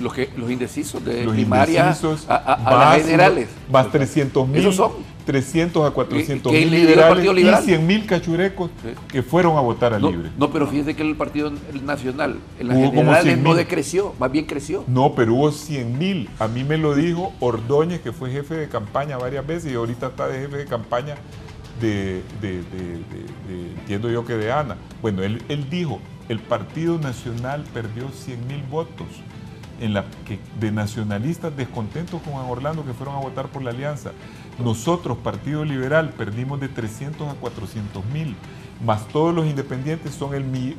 Los indecisos de Los primaria indecisos a las generales. Más 300,000. Esos son 300 a 400 ¿Qué mil lideró el liberales Partido Liberal? Y 100,000 cachurecos que fueron a votar a Libre. No, pero fíjese que el Partido Nacional en las Hubo como generales 100,000. no decreció, más bien creció. No, pero hubo 100,000. A mí me lo dijo Ordóñez, que fue jefe de campaña varias veces y ahorita está de jefe de campaña entiendo yo que de Ana. Bueno, él dijo, el Partido Nacional perdió 100,000 votos de nacionalistas descontentos con Juan Orlando que fueron a votar por la alianza. Nosotros, Partido Liberal, perdimos de 300 a 400,000, más todos los independientes son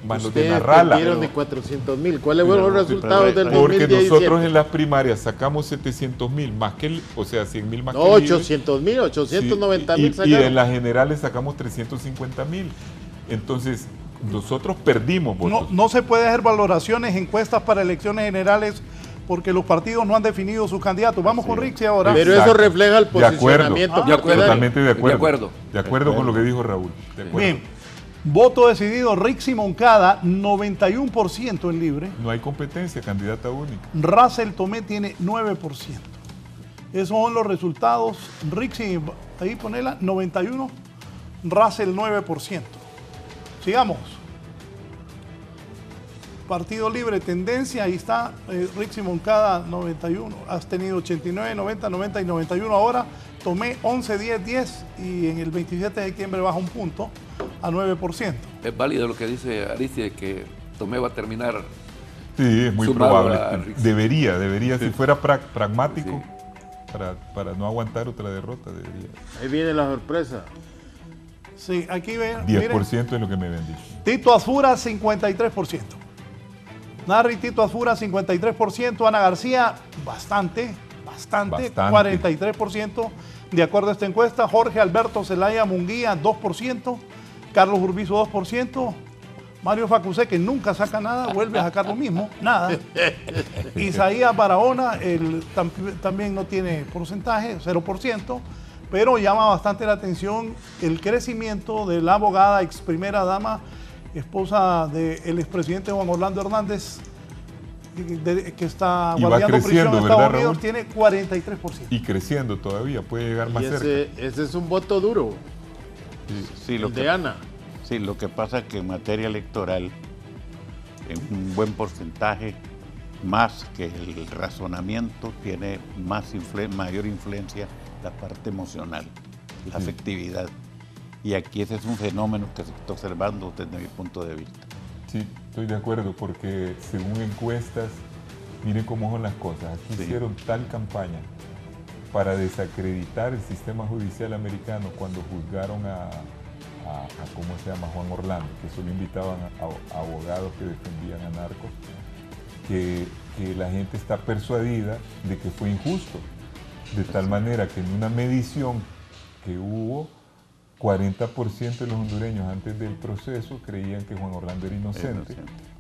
más los de Narrala. Perdieron de 400,000. ¿Cuáles fueron los resultados del Porque 2017? nosotros en las primarias sacamos 700,000, más que 100,000 más no, que Libre. 800,000, 890,000 y en las generales sacamos 350,000. Entonces, nosotros perdimos votos. No se puede hacer valoraciones, encuestas para elecciones generales porque los partidos no han definido sus candidatos. Vamos con Rixi ahora. Pero eso refleja el posicionamiento. Totalmente de acuerdo. De acuerdo. De acuerdo con lo que dijo Raúl. De acuerdo. Bien. Voto decidido, Rixi Moncada, 91% en Libre. No hay competencia, candidata única. Russell Tomé tiene 9%. Esos son los resultados. Rixi, ahí ponela, 91%. Russell 9%. Sigamos. Partido Libre, tendencia, ahí está, Rixi Moncada 91, has tenido 89, 90, 90 y 91 ahora, Tomé 11, 10, 10 y en el 27 de septiembre baja un punto a 9%. Es válido lo que dice Aristide, que Tomé va a terminar. Sí, es muy sumado probable. Debería, si fuera pragmático, para no aguantar otra derrota, debería. Ahí viene la sorpresa. Sí, aquí ven. 10% es lo que me habían dicho. Tito Azfura, 53%. Narri Tito Azfura, 53%. Ana García, bastante. 43%. De acuerdo a esta encuesta, Jorge Alberto Zelaya Munguía, 2%, Carlos Urbizo, 2%, Mario Facusé, que nunca saca nada, vuelve a sacar lo mismo, nada. Isaías Barahona, también no tiene porcentaje, 0%, pero llama bastante la atención el crecimiento de la abogada, ex primera dama, esposa del expresidente Juan Orlando Hernández, que está guardando prisión en Estados Unidos, Raúl? Tiene 43%. Y creciendo todavía, puede llegar más cerca. Ese es un voto duro. Sí, el de Ana. Sí, lo que pasa es que en materia electoral, en un buen porcentaje, más que el razonamiento, tiene mayor influencia la parte emocional, la afectividad. Y aquí ese es un fenómeno que se está observando desde mi punto de vista. Sí, estoy de acuerdo, porque según encuestas, miren cómo son las cosas. Aquí hicieron tal campaña para desacreditar el sistema judicial americano cuando juzgaron a ¿cómo se llama? Juan Orlando, que solo invitaban a abogados que defendían a narcos, que la gente está persuadida de que fue injusto. De tal manera que en una medición que hubo, 40% de los hondureños antes del proceso creían que Juan Orlando era inocente.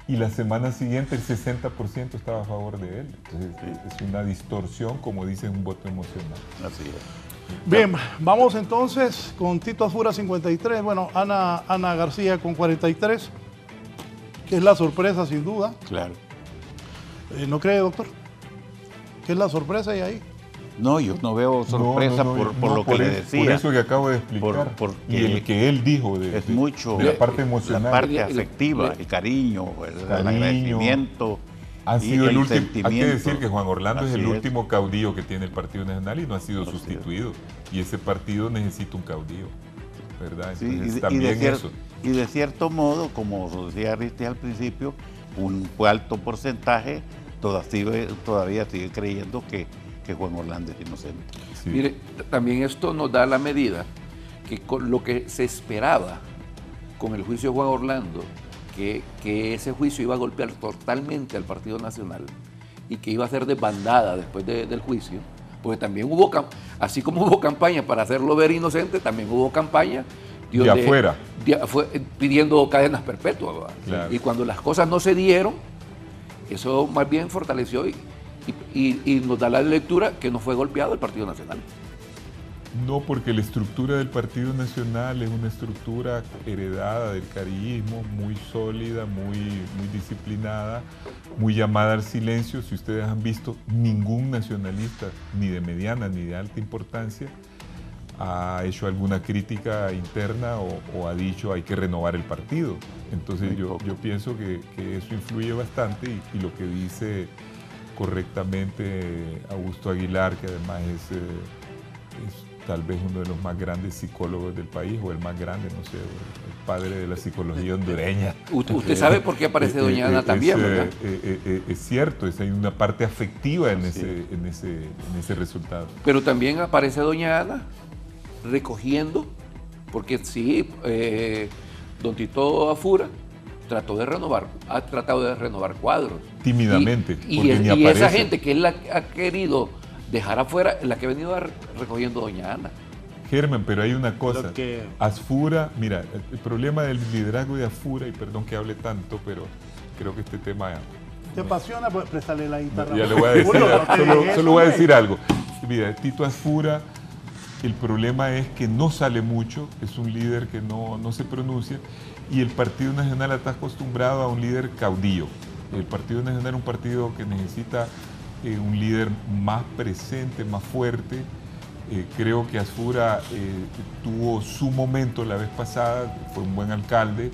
Y la semana siguiente el 60% estaba a favor de él. Entonces es una distorsión, como dicen, un voto emocional. Así es. Bien, vamos entonces con Tito Asfura 53, bueno, Ana García con 43, que es la sorpresa sin duda. Claro. ¿No cree, doctor? ¿Qué es la sorpresa ahí? No, yo no veo sorpresa por lo que le decía. Por eso que acabo de explicar. Y el que él dijo de la parte emocional. La parte afectiva, el cariño, el agradecimiento. Ha sido el último. Hay que decir que Juan Orlando es el último caudillo que tiene el Partido Nacional y no ha sido sustituido. Y ese partido necesita un caudillo, ¿verdad? Entonces, también eso. Y de cierto modo, como decía Aristi al principio, un alto porcentaje todavía sigue creyendo que Juan Orlando es inocente. Sí. Mire, también esto nos da la medida que con lo que se esperaba con el juicio de Juan Orlando, que ese juicio iba a golpear totalmente al Partido Nacional y que iba a ser desbandada después del juicio, porque también hubo, así como hubo campaña para hacerlo ver inocente, también hubo campaña de afuera pidiendo cadenas perpetuas. Claro. Y cuando las cosas no se dieron, eso más bien fortaleció y nos da la lectura que no fue golpeado el Partido Nacional. No, porque la estructura del Partido Nacional es una estructura heredada del carillismo, muy sólida, muy disciplinada, muy llamada al silencio. Si ustedes han visto, ningún nacionalista, ni de mediana ni de alta importancia, ha hecho alguna crítica interna o ha dicho hay que renovar el partido. Entonces yo pienso que eso influye bastante y lo que dice correctamente Augusto Aguilar, que además es tal vez uno de los más grandes psicólogos del país, o el más grande, no sé, el padre de la psicología hondureña. Usted sabe por qué aparece doña Ana también, ¿verdad? Es cierto, hay una parte afectiva en ese resultado. Pero también aparece doña Ana recogiendo, porque sí, don Tito Asfura ha tratado de renovar cuadros. Tímidamente, y esa gente que él ha querido dejar afuera es la que ha venido recogiendo doña Ana. Germán, pero hay una cosa. Asfura, mira, el problema del liderazgo de Asfura, y perdón que hable tanto, pero creo que este tema... ¿Te apasiona? Pues préstale la guitarra. Ya le voy a decir, solo voy a decir algo. Mira, Tito Asfura, el problema es que no sale mucho, es un líder que no se pronuncia, y el Partido Nacional está acostumbrado a un líder caudillo. El Partido Nacional es un partido que necesita un líder más presente, más fuerte. Creo que Asfura tuvo su momento la vez pasada, fue un buen alcalde.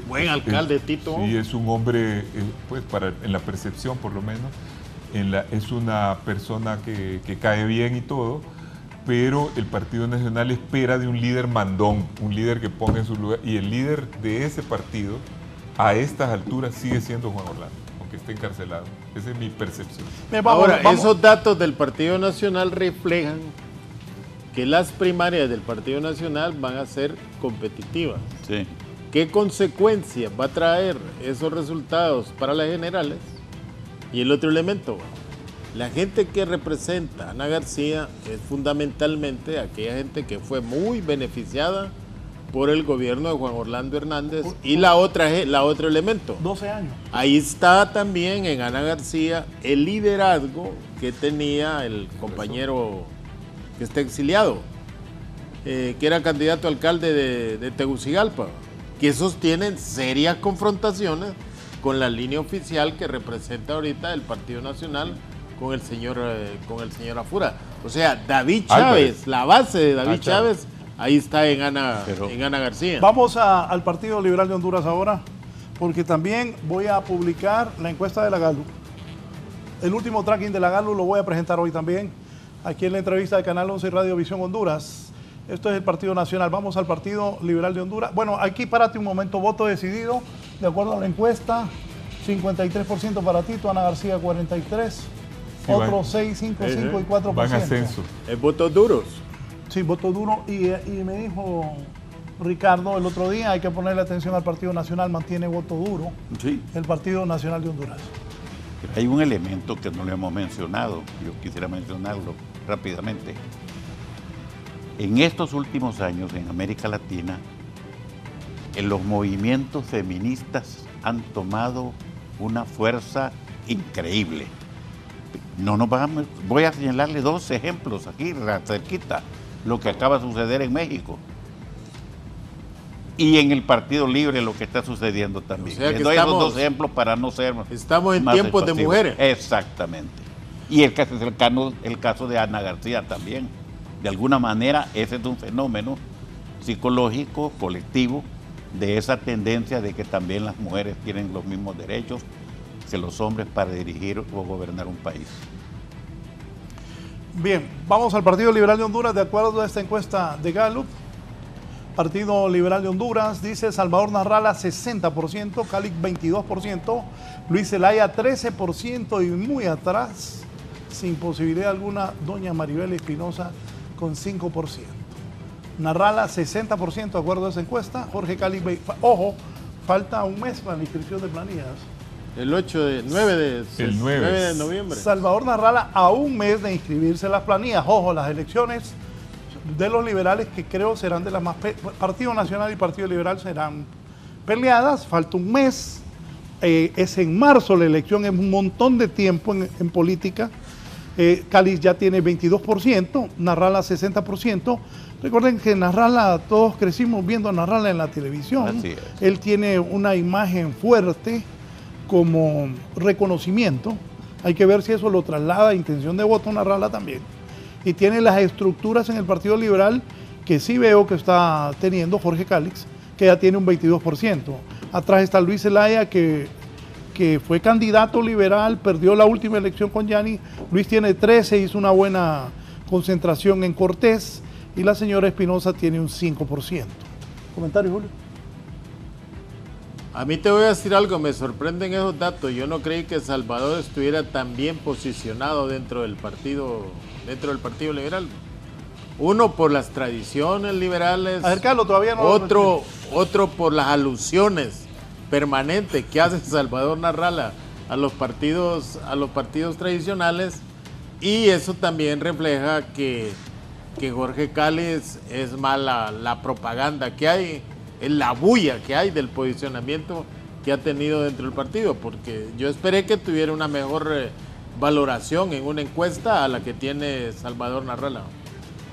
Buen alcalde, Tito. Sí, es un hombre, pues en la percepción por lo menos, es una persona que cae bien y todo, pero el Partido Nacional espera de un líder mandón, un líder que ponga en su lugar, y el líder de ese partido a estas alturas sigue siendo Juan Orlando, aunque esté encarcelado. Esa es mi percepción. Ahora, esos datos del Partido Nacional reflejan que las primarias del Partido Nacional van a ser competitivas. Sí. ¿Qué consecuencias va a traer esos resultados para las generales? Y el otro elemento, La gente que representa a Ana García es fundamentalmente aquella gente que fue muy beneficiada por el gobierno de Juan Orlando Hernández y la otra elemento. 12 años. Ahí está también en Ana García el liderazgo que tenía el compañero que está exiliado, que era candidato a alcalde de Tegucigalpa, que sostienen serias confrontaciones con la línea oficial que representa ahorita el Partido Nacional con el señor Afura. O sea, David Chávez, la base de David Chávez, ahí está en Ana García. Vamos al Partido Liberal de Honduras ahora, porque también voy a publicar la encuesta de la Gallup. El último tracking de la Gallup lo voy a presentar hoy también, aquí en la entrevista de Canal 11 y Radio Visión Honduras. Esto es el Partido Nacional. Vamos al Partido Liberal de Honduras. Bueno, aquí párate un momento, voto decidido, de acuerdo a la encuesta, 53% para Tito, Ana García 43%. Sí, otros 6, 5, 5 y 4%. Van a ascenso. Es votos duros. Sí, voto duro. Y me dijo Ricardo el otro día, hay que ponerle atención al Partido Nacional, mantiene voto duro. Sí. El Partido Nacional de Honduras. Hay un elemento que no le hemos mencionado, yo quisiera mencionarlo rápidamente. En estos últimos años en América Latina, los movimientos feministas han tomado una fuerza increíble. Voy a señalarle 2 ejemplos aquí, cerquita, lo que acaba de suceder en México. Y en el Partido Libre lo que está sucediendo también. O sea que Les doy esos 2 ejemplos para no ser estamos en más tiempos de exhaustivos. mujeres. Exactamente. Y el caso de Ana García también. De alguna manera ese es un fenómeno psicológico, colectivo, de esa tendencia de que también las mujeres tienen los mismos derechos que los hombres para dirigir o gobernar un país. Bien, vamos al Partido Liberal de Honduras, de acuerdo a esta encuesta de Gallup. Partido Liberal de Honduras dice Salvador Narrala 60%, Calix 22%, Luis Zelaya 13% y muy atrás, sin posibilidad alguna, doña Maribel Espinosa con 5%. Narrala 60% de acuerdo a esa encuesta, Jorge Calix, ojo, falta un mes para la inscripción de planillas. El 9 de noviembre. Salvador Narrala a un mes de inscribirse en las planillas. Ojo, las elecciones de los liberales que creo serán de las más... Partido Nacional y Partido Liberal serán peleadas, falta un mes. Es en marzo la elección, es un montón de tiempo en política. Calix ya tiene 22%, Narrala 60%. Recuerden que Narrala, todos crecimos viendo a Narrala en la televisión. Así es. Él tiene una imagen fuerte como reconocimiento. Hay que ver si eso lo traslada a intención de voto Narrala también. Y tiene las estructuras en el Partido Liberal que sí veo que está teniendo Jorge Calix, que ya tiene un 22%. Atrás está Luis Zelaya, que fue candidato liberal, perdió la última elección con Yanni. Luis tiene 13, hizo una buena concentración en Cortés. Y la señora Espinosa tiene un 5%. ¿Comentario, Julio? A mí te voy a decir algo, me sorprenden esos datos. Yo no creí que Salvador estuviera tan bien posicionado dentro del Partido Liberal. Uno por las tradiciones liberales, Acercarlo, todavía no. otro por las alusiones permanentes que hace Salvador Narrala a los partidos tradicionales, y eso también refleja que Jorge Calix es más la propaganda que hay, es la bulla que hay del posicionamiento que ha tenido dentro del partido, porque yo esperé que tuviera una mejor valoración en una encuesta a la que tiene Salvador Narrala.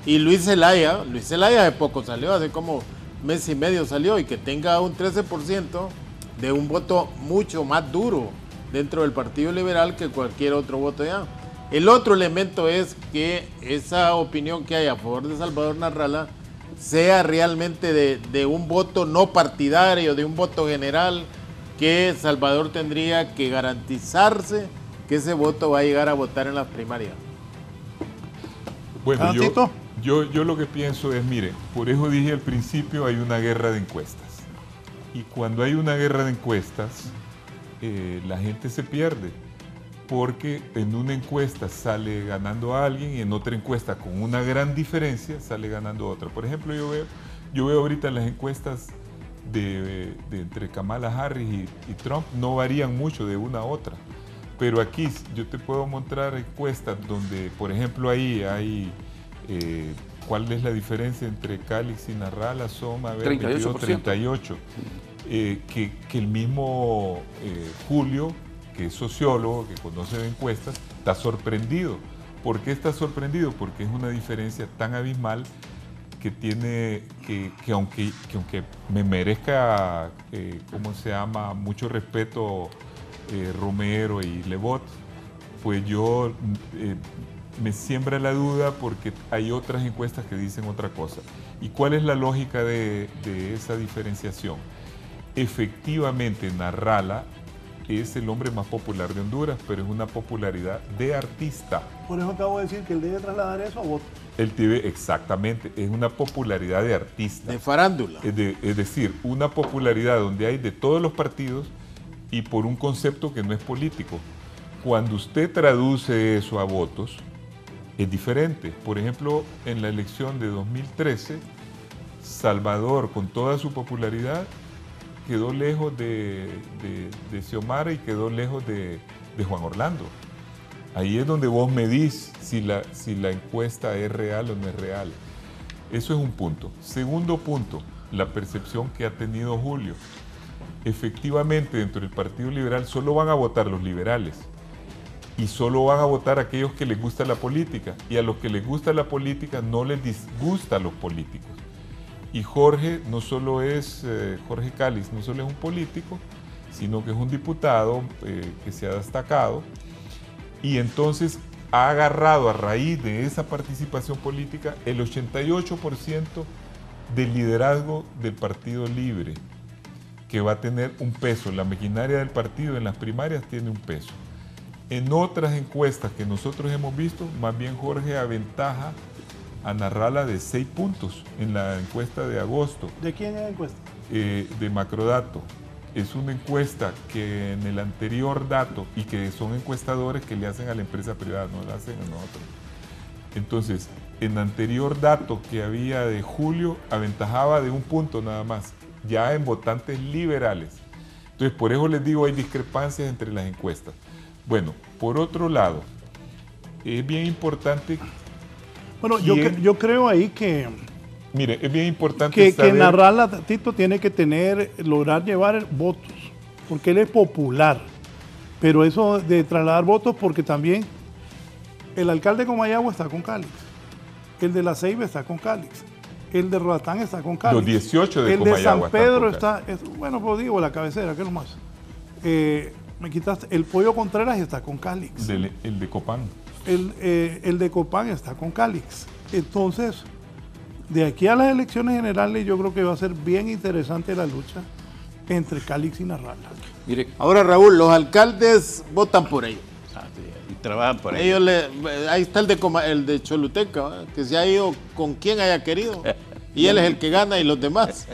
Y Luis Zelaya de poco salió, hace como mes y medio salió, y que tenga un 13% de un voto mucho más duro dentro del Partido Liberal que cualquier otro voto ya. El otro elemento es que esa opinión que hay a favor de Salvador Narrala sea realmente de un voto no partidario, de un voto general, que Salvador tendría que garantizarse que ese voto va a llegar a votar en las primarias. Bueno, yo lo que pienso es, mire, por eso dije al principio, hay una guerra de encuestas. Y cuando hay una guerra de encuestas, la gente se pierde. Porque en una encuesta sale ganando a alguien y en otra encuesta con una gran diferencia sale ganando a otra. Por ejemplo, yo veo ahorita las encuestas de entre Kamala Harris y Trump no varían mucho de una a otra. Pero aquí yo te puedo mostrar encuestas donde, por ejemplo, ahí hay, ¿cuál es la diferencia entre Calix y Narrala? Son, a ver, 38%. 38. Que el mismo Julio, que es sociólogo, que conoce de encuestas, está sorprendido. ¿Por qué está sorprendido? Porque es una diferencia tan abismal que tiene, que aunque me merezca, ¿cómo se llama?, mucho respeto Romero y Lebot, pues yo me siembra la duda porque hay otras encuestas que dicen otra cosa. ¿Y cuál es la lógica de esa diferenciación? Efectivamente, Narrala es el hombre más popular de Honduras, pero es una popularidad de artista. Por eso acabo de decir que él debe trasladar eso a votos. El TV, exactamente, es una popularidad de artista. De farándula. Es decir, una popularidad donde hay de todos los partidos y por un concepto que no es político. Cuando usted traduce eso a votos, es diferente. Por ejemplo, en la elección de 2013, Salvador, con toda su popularidad, quedó lejos de Xiomara y quedó lejos de Juan Orlando. Ahí es donde vos medís si la encuesta es real o no es real. Eso es un punto. Segundo punto, la percepción que ha tenido Julio. Efectivamente, dentro del Partido Liberal solo van a votar los liberales y solo van a votar aquellos que les gusta la política, y a los que les gusta la política no les disgusta a los políticos. Y Jorge no solo es, Jorge Calix no solo es un político, sino que es un diputado que se ha destacado, y entonces ha agarrado a raíz de esa participación política el 88% del liderazgo del Partido Libre, que va a tener un peso. La maquinaria del partido en las primarias tiene un peso. En otras encuestas que nosotros hemos visto, más bien Jorge aventaja a Narrala de 6 puntos en la encuesta de agosto. ¿De quién es la encuesta? De Macrodato. Es una encuesta que en el anterior dato, y que son encuestadores que le hacen a la empresa privada, no la hacen a nosotros. Entonces, en anterior dato que había de julio, aventajaba de 1 punto nada más, ya en votantes liberales. Entonces, por eso les digo, hay discrepancias entre las encuestas. Bueno, por otro lado, es bien importante... Bueno, yo creo ahí que... Mire, es bien importante que Narrala, Tito, tiene que lograr llevar votos, porque él es popular. Pero eso de trasladar votos, porque también el alcalde de Comayagua está con Calix, el de La Ceiba está con Calix, el de Roatán está con Calix. Los 18 de el Comayagua. El de San Pedro está, bueno, pues digo, la cabecera, ¿qué es lo más? Me quitaste, el Pollo Contreras está con Calix. El de Copán. El de Copán está con Calix. Entonces, de aquí a las elecciones generales, yo creo que va a ser bien interesante la lucha entre Calix y Narrala. Mire, ahora, Raúl, los alcaldes votan por ellos. Y trabajan por ellos. Ahí está el de Choluteca, ¿verdad?, que se ha ido con quien haya querido. Y él es el que gana y los demás.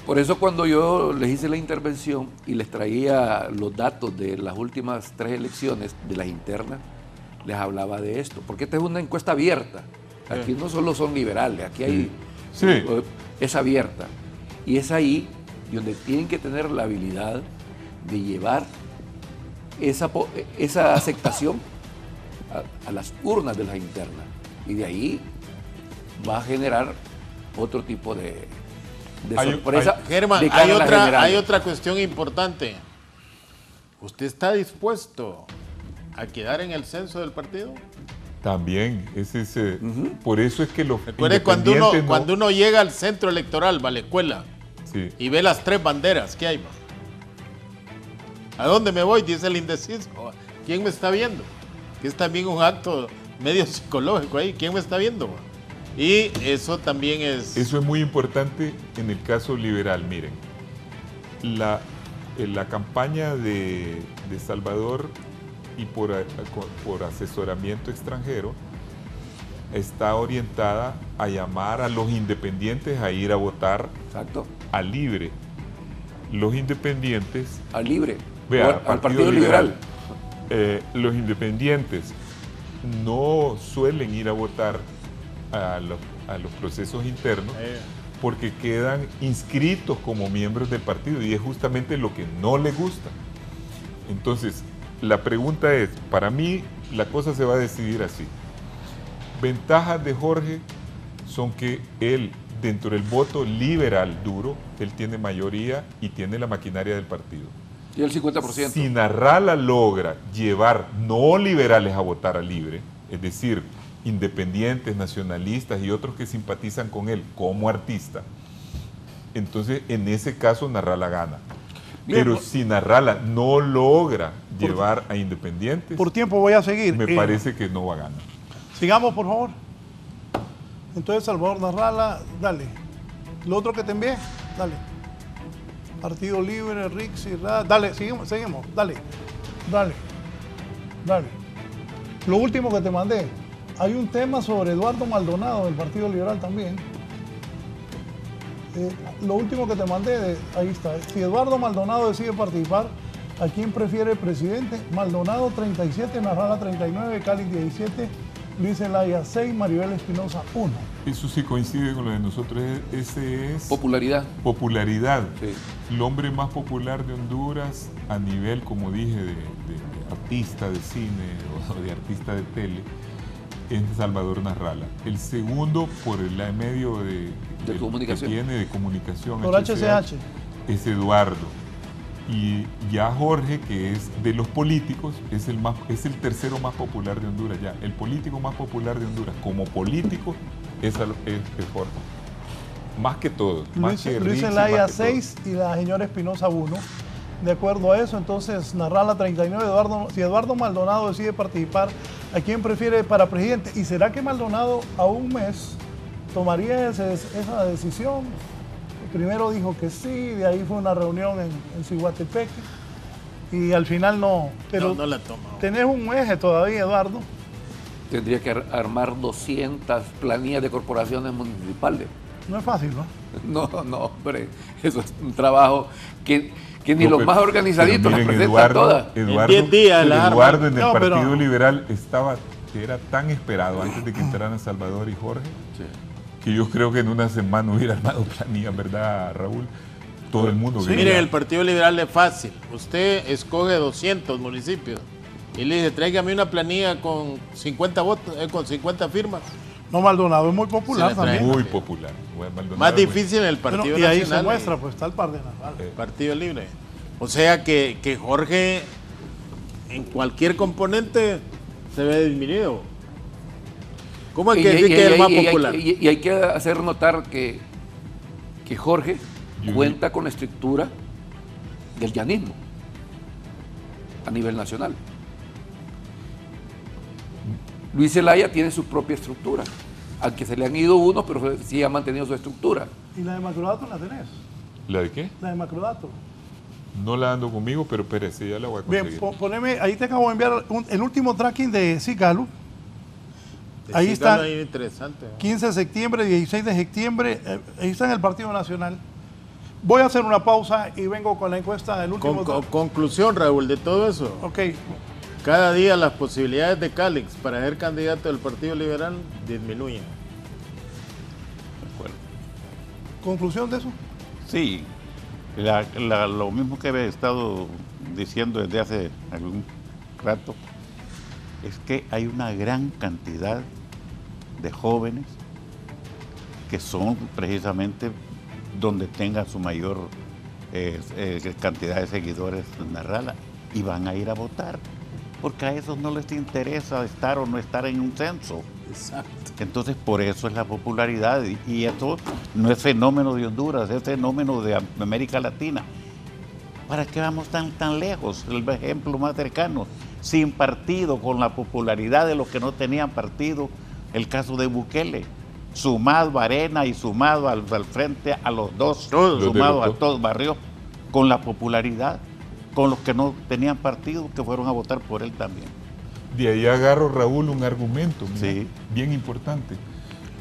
Por eso cuando yo les hice la intervención y les traía los datos de las últimas 3 elecciones, de las internas, les hablaba de esto. Porque esta es una encuesta abierta. Aquí no solo son liberales, aquí hay... Sí. Es abierta. Y es ahí donde tienen que tener la habilidad de llevar esa aceptación a las urnas de las internas. Y de ahí va a generar otro tipo de sorpresa. Germán, hay otra cuestión importante. ¿Usted está dispuesto a quedar en el censo del partido? También, por eso es que los Recuerde, cuando uno llega al centro electoral, va a la escuela, sí, y ve las 3 banderas, ¿qué hay? ¿A dónde me voy?, dice el indeciso. ¿Quién me está viendo? Que es también un acto medio psicológico ahí. ¿Quién me está viendo? Y eso también es... Eso es muy importante en el caso liberal. Miren, la campaña de Salvador, y por asesoramiento extranjero, está orientada a llamar a los independientes a ir a votar. Exacto. A Libre. Los independientes... Al Libre. Vea, al Partido Liberal. Los independientes no suelen ir a votar a los procesos internos porque quedan inscritos como miembros del partido, y es justamente lo que no les gusta. Entonces, la pregunta es, para mí la cosa se va a decidir así. Ventajas de Jorge son que él, dentro del voto liberal duro, él tiene mayoría y tiene la maquinaria del partido. Y el 50%. Si Narrala logra llevar no liberales a votar a libre, es decir, independientes, nacionalistas y otros que simpatizan con él como artista, entonces en ese caso Narrala gana. Pero si Narrala no logra llevar a independientes, por tiempo voy a seguir. Me parece que no va a ganar. Sigamos, por favor. Entonces, Salvador Narrala, dale. Lo otro que te envié, dale. Partido Libre, Rixi, dale, seguimos, dale. Lo último que te mandé, hay un tema sobre Eduardo Maldonado del Partido Liberal también. Lo último que te mandé, ahí está. Si Eduardo Maldonado decide participar, ¿a quién prefiere presidente? Maldonado 37, Narrala 39, Cali 17, Luis Zelaya 6, Maribel Espinosa 1. Eso sí coincide con lo de nosotros, ese es... Popularidad. Popularidad. Sí. El hombre más popular de Honduras a nivel, como dije, de artista de cine o de artista de tele, es Salvador Narrala. El segundo, por el medio de comunicación. que tiene de comunicación, Por HCH. es Eduardo. Y ya Jorge, que es de los políticos, es el tercero más popular de Honduras. Ya, el político más popular de Honduras, como político, es Jorge. Más que todo. Luis Zelaya 6 y la señora Espinosa 1. De acuerdo a eso, entonces Narrala 39, si Eduardo Maldonado decide participar, ¿a quién prefiere para presidente? ¿Y será que Maldonado a un mes tomaría esa decisión? Primero dijo que sí, de ahí fue una reunión en Ciguatepeque y al final no. Pero no la toma. Tenés un eje todavía, Eduardo. Tendría que armar 200 planillas de corporaciones municipales. No es fácil, ¿no? No, hombre, eso es un trabajo que ni los más organizaditos las presentan todas. Eduardo en el Partido Liberal era tan esperado antes de que entraran Salvador y Jorge, que yo creo que en una semana hubiera armado planilla, ¿verdad, Raúl? Todo el mundo. Sí, miren, el Partido Liberal es fácil. Usted escoge 200 municipios y le dice, tráigame una planilla con 50 votos, con 50 firmas. No, Maldonado es muy popular también. Muy popular. Más difícil en el Partido Nacional. Y ahí se muestra, pues está el par de Narrala. Partido Libre. O sea que Jorge en cualquier componente se ve disminuido. ¿Cómo es que decir que es el más popular? Y hay que hacer notar que Jorge cuenta con la estructura del llanismo a nivel nacional. Luis Zelaya tiene su propia estructura, aunque se le han ido unos, pero sí ha mantenido su estructura. ¿Y la de Macrodato la tenés? ¿La de qué? La de Macrodato. No la ando conmigo, pero espérese, ya la voy a conseguir. Bien, poneme, ahí te acabo de enviar el último tracking de Cigalu. Ahí está, interesante, ¿no? 15 de septiembre, 16 de septiembre, ahí está en el Partido Nacional. Voy a hacer una pausa y vengo con la encuesta del último. Conclusión, Raúl, de todo eso. Ok. Cada día las posibilidades de Cálix para ser candidato del Partido Liberal disminuyen. ¿Conclusión de eso? Sí, lo mismo que he estado diciendo desde hace algún rato, es que hay una gran cantidad de jóvenes que son precisamente donde tenga su mayor cantidad de seguidores en Narrala y van a ir a votar, porque a esos no les interesa estar o no estar en un censo. Exacto. Entonces, por eso es la popularidad, y esto no es fenómeno de Honduras, es fenómeno de América Latina. ¿Para qué vamos tan lejos? El ejemplo más cercano, sin partido, con la popularidad de los que no tenían partido, el caso de Bukele, sumado a Arena y sumado al frente a los dos, sumado a todos, barrios, con la popularidad, con los que no tenían partido, que fueron a votar por él también. De ahí agarro, Raúl, un argumento bien importante.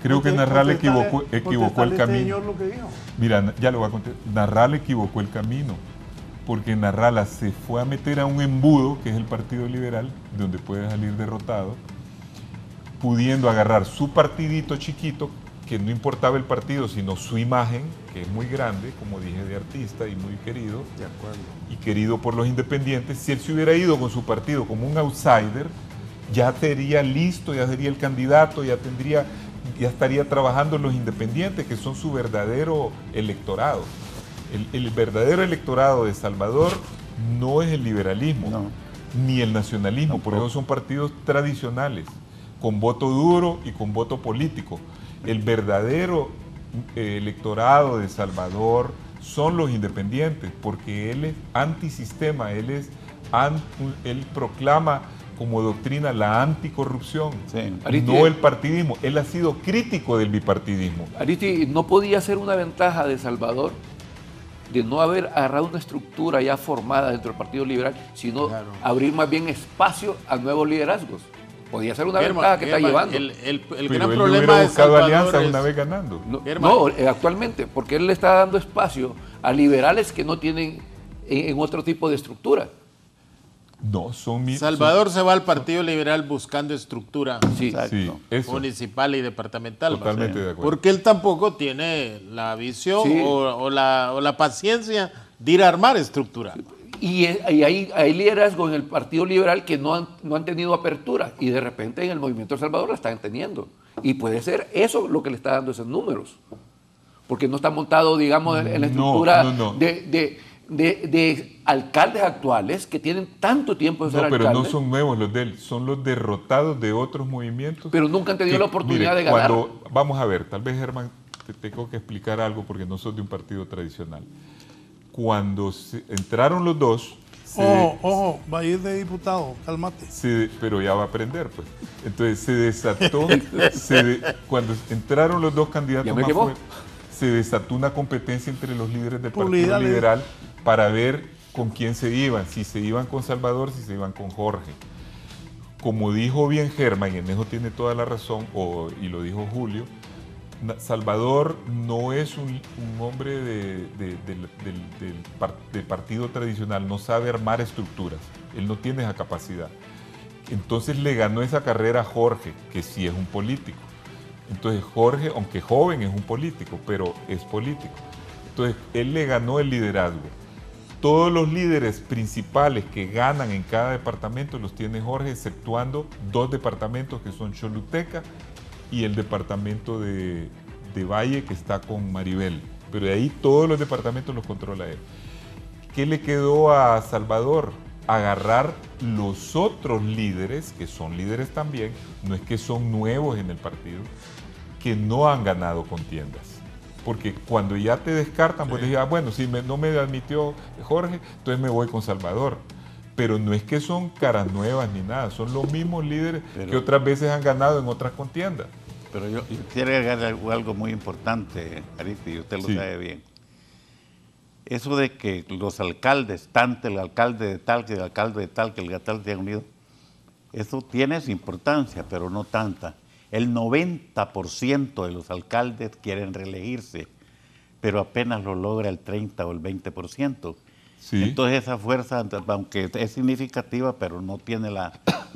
Creo que Narrala equivocó el camino. Señor, lo que dijo. Mira, ya lo voy a contar. Narrala equivocó el camino, porque Narrala se fue a meter a un embudo, que es el Partido Liberal, donde puede salir derrotado, pudiendo agarrar su partidito chiquito, que no importaba el partido, sino su imagen, que es muy grande, como dije, de artista y muy querido, De acuerdo. y querido por los independientes. Si él se hubiera ido con su partido como un outsider, ya sería listo, ya sería el candidato, ya estaría trabajando en los independientes, que son su verdadero electorado. El verdadero electorado de Salvador no es el liberalismo, No. ni el nacionalismo, por eso son partidos tradicionales, con voto duro y con voto político. El verdadero electorado de Salvador son los independientes, porque él es antisistema, él proclama como doctrina la anticorrupción, Sí. no el partidismo. Él ha sido crítico del bipartidismo. Aristi, ¿no podía ser una ventaja de Salvador de no haber agarrado una estructura ya formada dentro del Partido Liberal, sino abrir más bien espacio a nuevos liderazgos? Podía ser una ventaja que está llevando. El Pero gran él problema hubiera de buscado Salvador alianza es... una vez ganando. No, actualmente, porque él le está dando espacio a liberales que no tienen en otro tipo de estructura. No, Salvador se va al Partido Liberal buscando estructura Sí. Sí, eso. municipal y departamental. Totalmente de acuerdo. Porque él tampoco tiene la visión Sí. o la paciencia de ir a armar estructura. Y hay liderazgo en el Partido Liberal que no han tenido apertura y de repente en el Movimiento El Salvador la están teniendo. Y puede ser eso lo que le está dando esos números. Porque no está montado, digamos, en la estructura no. de alcaldes actuales que tienen tanto tiempo de ser No, pero alcaldes. no son nuevos los de él, son los derrotados de otros movimientos. Pero nunca han tenido la oportunidad de ganar. Vamos a ver, tal vez, Germán, te tengo que explicar algo porque no sos de un partido tradicional. Cuando entraron los dos... Ojo, va a ir de diputado, cálmate. Pero ya va a aprender, pues. Entonces se desató, cuando entraron los dos candidatos Ya me más quemó. fuertes, se desató una competencia entre los líderes del Partido Publicidad, Liberal para ver con quién se iban, si se iban con Salvador, si se iban con Jorge. Como dijo bien Germán, y en eso tiene toda la razón, y lo dijo Julio, Salvador no es un hombre del partido tradicional, no sabe armar estructuras, él no tiene esa capacidad. Entonces le ganó esa carrera a Jorge, que sí es un político. Entonces Jorge, aunque joven, es un político, pero es político. Entonces él le ganó el liderazgo. Todos los líderes principales que ganan en cada departamento los tiene Jorge, exceptuando dos departamentos que son Choluteca y el departamento de Valle, que está con Maribel. Pero de ahí todos los departamentos los controla él. ¿Qué le quedó a Salvador? Agarrar los otros líderes, que son líderes también, no es que son nuevos en el partido, que no han ganado contiendas. Porque cuando ya te descartan, pues dices, bueno, si no me admitió Jorge, entonces me voy con Salvador. Pero no es que son caras nuevas ni nada, son los mismos líderes que otras veces han ganado en otras contiendas. Pero yo quiero agregar algo muy importante, Aristi, y usted lo sabe bien. Eso de que los alcaldes, tanto el alcalde de tal, que el alcalde de tal, que el alcalde se han unido, eso tiene su importancia, pero no tanta. El 90% de los alcaldes quieren reelegirse, pero apenas lo logra el 30 o el 20%. Sí. Entonces esa fuerza, aunque es significativa, pero no tiene la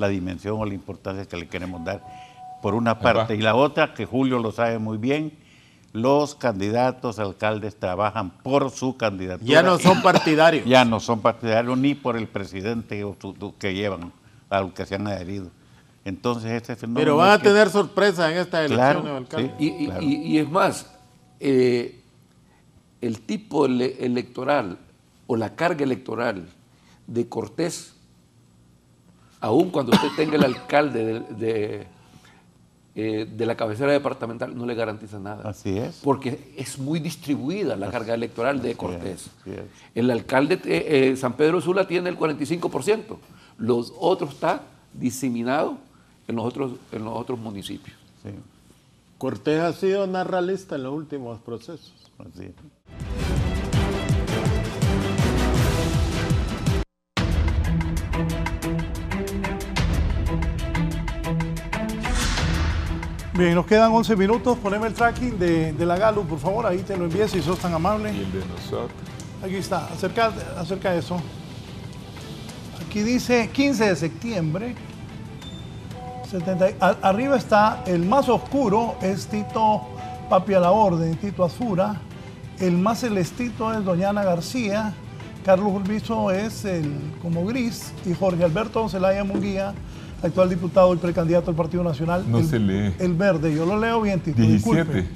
dimensión o la importancia que le queremos dar, por una parte. Y la otra, que Julio lo sabe muy bien, los candidatos alcaldes trabajan por su candidatura. Ya no son partidarios. Ya no son partidarios ni por el presidente que llevan, al que se han adherido. Entonces ese fenómeno... Pero van a tener sorpresa en esta elección, Claro, alcalde. sí. Claro. Y es más, el tipo electoral o la carga electoral de Cortés, aun cuando usted tenga el alcalde de la cabecera departamental, no le garantiza nada. Así es. Porque es muy distribuida la carga electoral de Cortés. Así es. El alcalde San Pedro Sula tiene el 45%. Los otros está diseminado en los otros municipios. Sí, Cortés ha sido narralista en los últimos procesos. así es. Bien, nos quedan 11 minutos. Poneme el tracking de la Galo, por favor. Ahí te lo envíe si sos tan amable. Y el de nosotros. Aquí está, acerca de eso. Aquí dice 15 de septiembre. Arriba está el más oscuro, es Tito Papi a la orden, Tito Azura. El más celestito es doña Ana García. Carlos Urbizo es el como gris. Y Jorge Alberto Zelaya Munguía, actual diputado y precandidato del Partido Nacional. No se lee. El verde, yo lo leo bien, Tito. 17. Disculpe.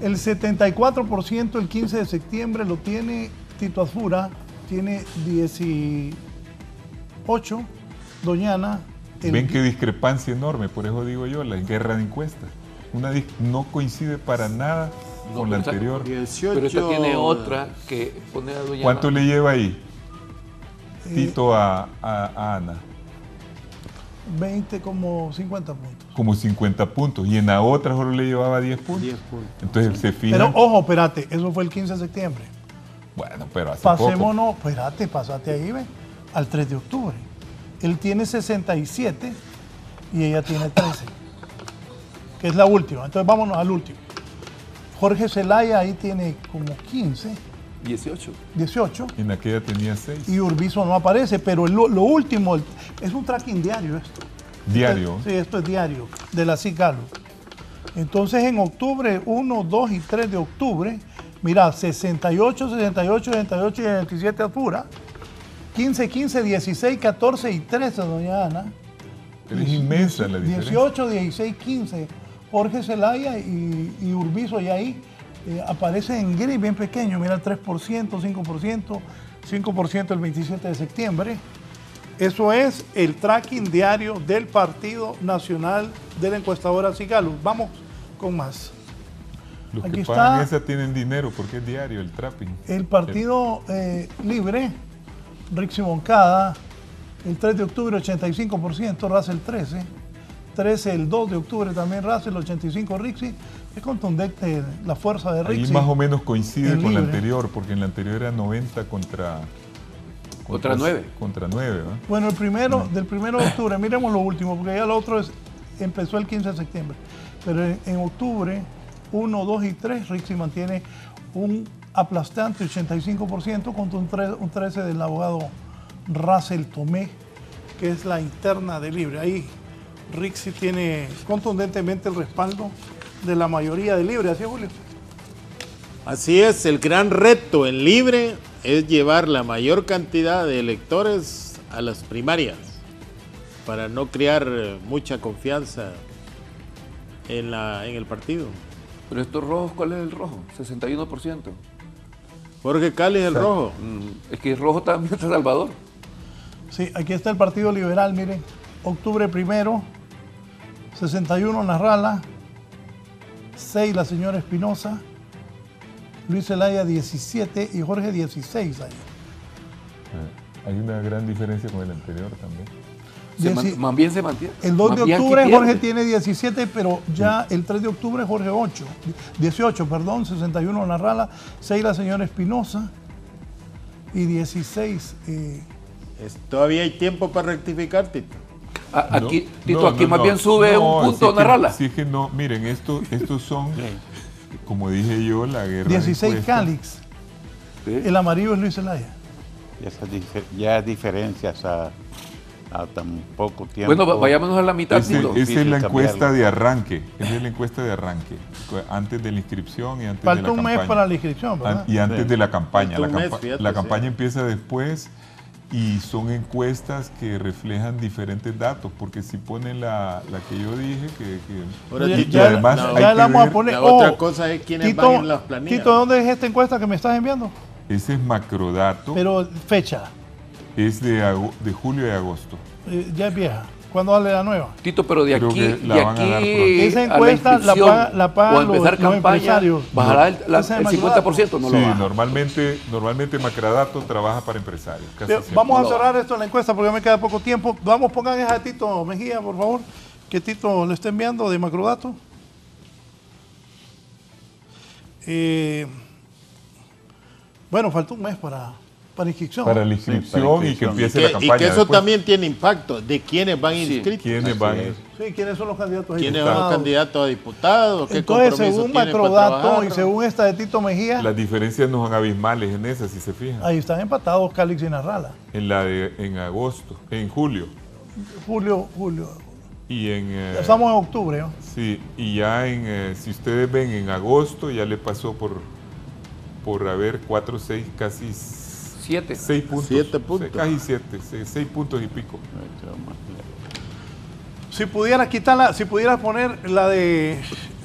El 74% el 15 de septiembre lo tiene Tito Azura. Tiene 18. Doña Ana. Ven qué discrepancia enorme, por eso digo yo, la guerra de encuestas. No coincide para nada con la anterior. 18. Pero esta tiene otra que pone a doña ¿Cuánto Ana. le lleva ahí Tito a Ana? 20 como 50 puntos. Como 50 puntos. Y en la otra solo le llevaba 10 puntos. 10 puntos. Entonces se fijan. Pero ojo, espérate, eso fue el 15 de septiembre. Bueno, pero hace poco. Pasémonos, espérate, pásate ahí, ve, al 3 de octubre. Él tiene 67 y ella tiene 13, que es la última. Entonces vámonos al último. Jorge Zelaya ahí tiene como 15, 18. En aquella tenía 6. Y Urbizo no aparece, pero lo último, es un tracking diario esto. Diario. Sí, esto es diario, de la CICALO. Entonces en octubre, 1, 2 y 3 de octubre, mira, 68, 68, 68 y 27 Azura, 15, 15, 16, 14 y 13 doña Ana. Pero es inmensa la diferencia. 18, 16, 15 Jorge Zelaya y Urbizo, y ahí aparece en gris bien pequeño, mira, 3%, 5%, 5% el 27 de septiembre. Eso es el tracking diario del Partido Nacional de la encuestadora CICALO. Vamos con más. Los Aquí que está. pagan esa tienen dinero porque es diario el trapping. El Partido Libre, Rixi Moncada, el 3 de octubre 85%, Russell 13 el 2 de octubre también Russell 85 Rixi. Es contundente la fuerza de Rixi. Ahí más o menos coincide El con la Libre. anterior, porque en la anterior era 90 contra 9. Contra 9, ¿verdad? Bueno, del 1 de octubre, miremos lo último, porque ya lo otro empezó el 15 de septiembre. Pero en octubre, 1, 2 y 3, Rixi mantiene un aplastante 85% contra un 13 del abogado Russell Tomé, que es la interna de Libre. Ahí Rixi tiene contundentemente el respaldo de la mayoría de Libre. ¿Así es, Julio? Así es, el gran reto en Libre es llevar la mayor cantidad de electores a las primarias para no crear mucha confianza en el partido. Pero estos rojos, ¿cuál es el rojo? 61%. Jorge Cali es el rojo. Es que el rojo también está Salvador. Sí, aquí está el Partido Liberal, miren. Octubre 1, 61 Narrala, 6 la señora Espinosa, Luis Zelaya 17 y Jorge 16 ahí. Hay una gran diferencia con el anterior también. Más bien se mantiene. El 2 de Más bien octubre aquí Jorge pierde. tiene 17, pero ya el 3 de octubre Jorge 18, perdón, 61 Narrala, 6 la señora Espinosa y 16. Todavía hay tiempo para rectificar, Tito. Aquí, No, Tito, no, aquí no, más no. bien sube No, un punto sí que- Narrala. Sí, es que no, miren, estos son, como dije yo, la guerra 16 de encuestas. Calix. Sí. El amarillo es Luis Zelaya. Ya diferencias a tan poco tiempo. Bueno, vayámonos a la mitad, Esa Tito. es la Difícil encuesta cambiarlo. de arranque. Esa es la encuesta de arranque. Antes de la inscripción y antes Falta de la un campaña. mes para la inscripción, ¿verdad? Y antes de la campaña. Falta un mes, fíjate, La sí. campaña empieza después y son encuestas que reflejan diferentes datos, porque si ponen la que yo dije, Ahora, Ya, Tito, y además la- hay ya que la vamos a ver- poner. la otra cosa es quiénes van en las planillas. Tito, ¿dónde es esta encuesta que me estás enviando? ese es macrodato, Pero fecha, es de julio y agosto. ya es vieja. ¿Cuándo sale la nueva? Tito, pero de Creo aquí, que la de van a dar aquí pronto. Esa a encuesta la inscripción pagan o empezar los campaña, empresarios. bajará Esa es el macrodato. 50%, no Sí, lo baja. normalmente Macrodato trabaja para empresarios. casi siempre. Vamos a No lo cerrar esto en la encuesta porque me queda poco tiempo. Vamos, pongan esa de Tito Mejía, por favor, que Tito le está enviando de Macrodato. Bueno, falta un mes para inscripción. Para la inscripción para y que inscripción. empiece Que- la y campaña. que eso después. también tiene impacto de quiénes van Sí. inscritos. ¿Quiénes van? es. Sí, ¿quiénes son los candidatos? a ¿Quiénes son los diputados? candidatos a diputados? ¿Qué Entonces, compromiso según tienen para Macrodato trabajar? y según esta de Tito Mejía, Las diferencias no son abismales en esa, si se fijan. ahí están empatados Calix y Narrala. En julio. Julio. Y estamos en octubre, ¿no? Sí, y ya si ustedes ven, en agosto ya le pasó por haber 4, 6, casi 7. 6 puntos. 7 puntos. Casi 7, 6 puntos y pico. Si pudiera quitarla, si pudiera poner la de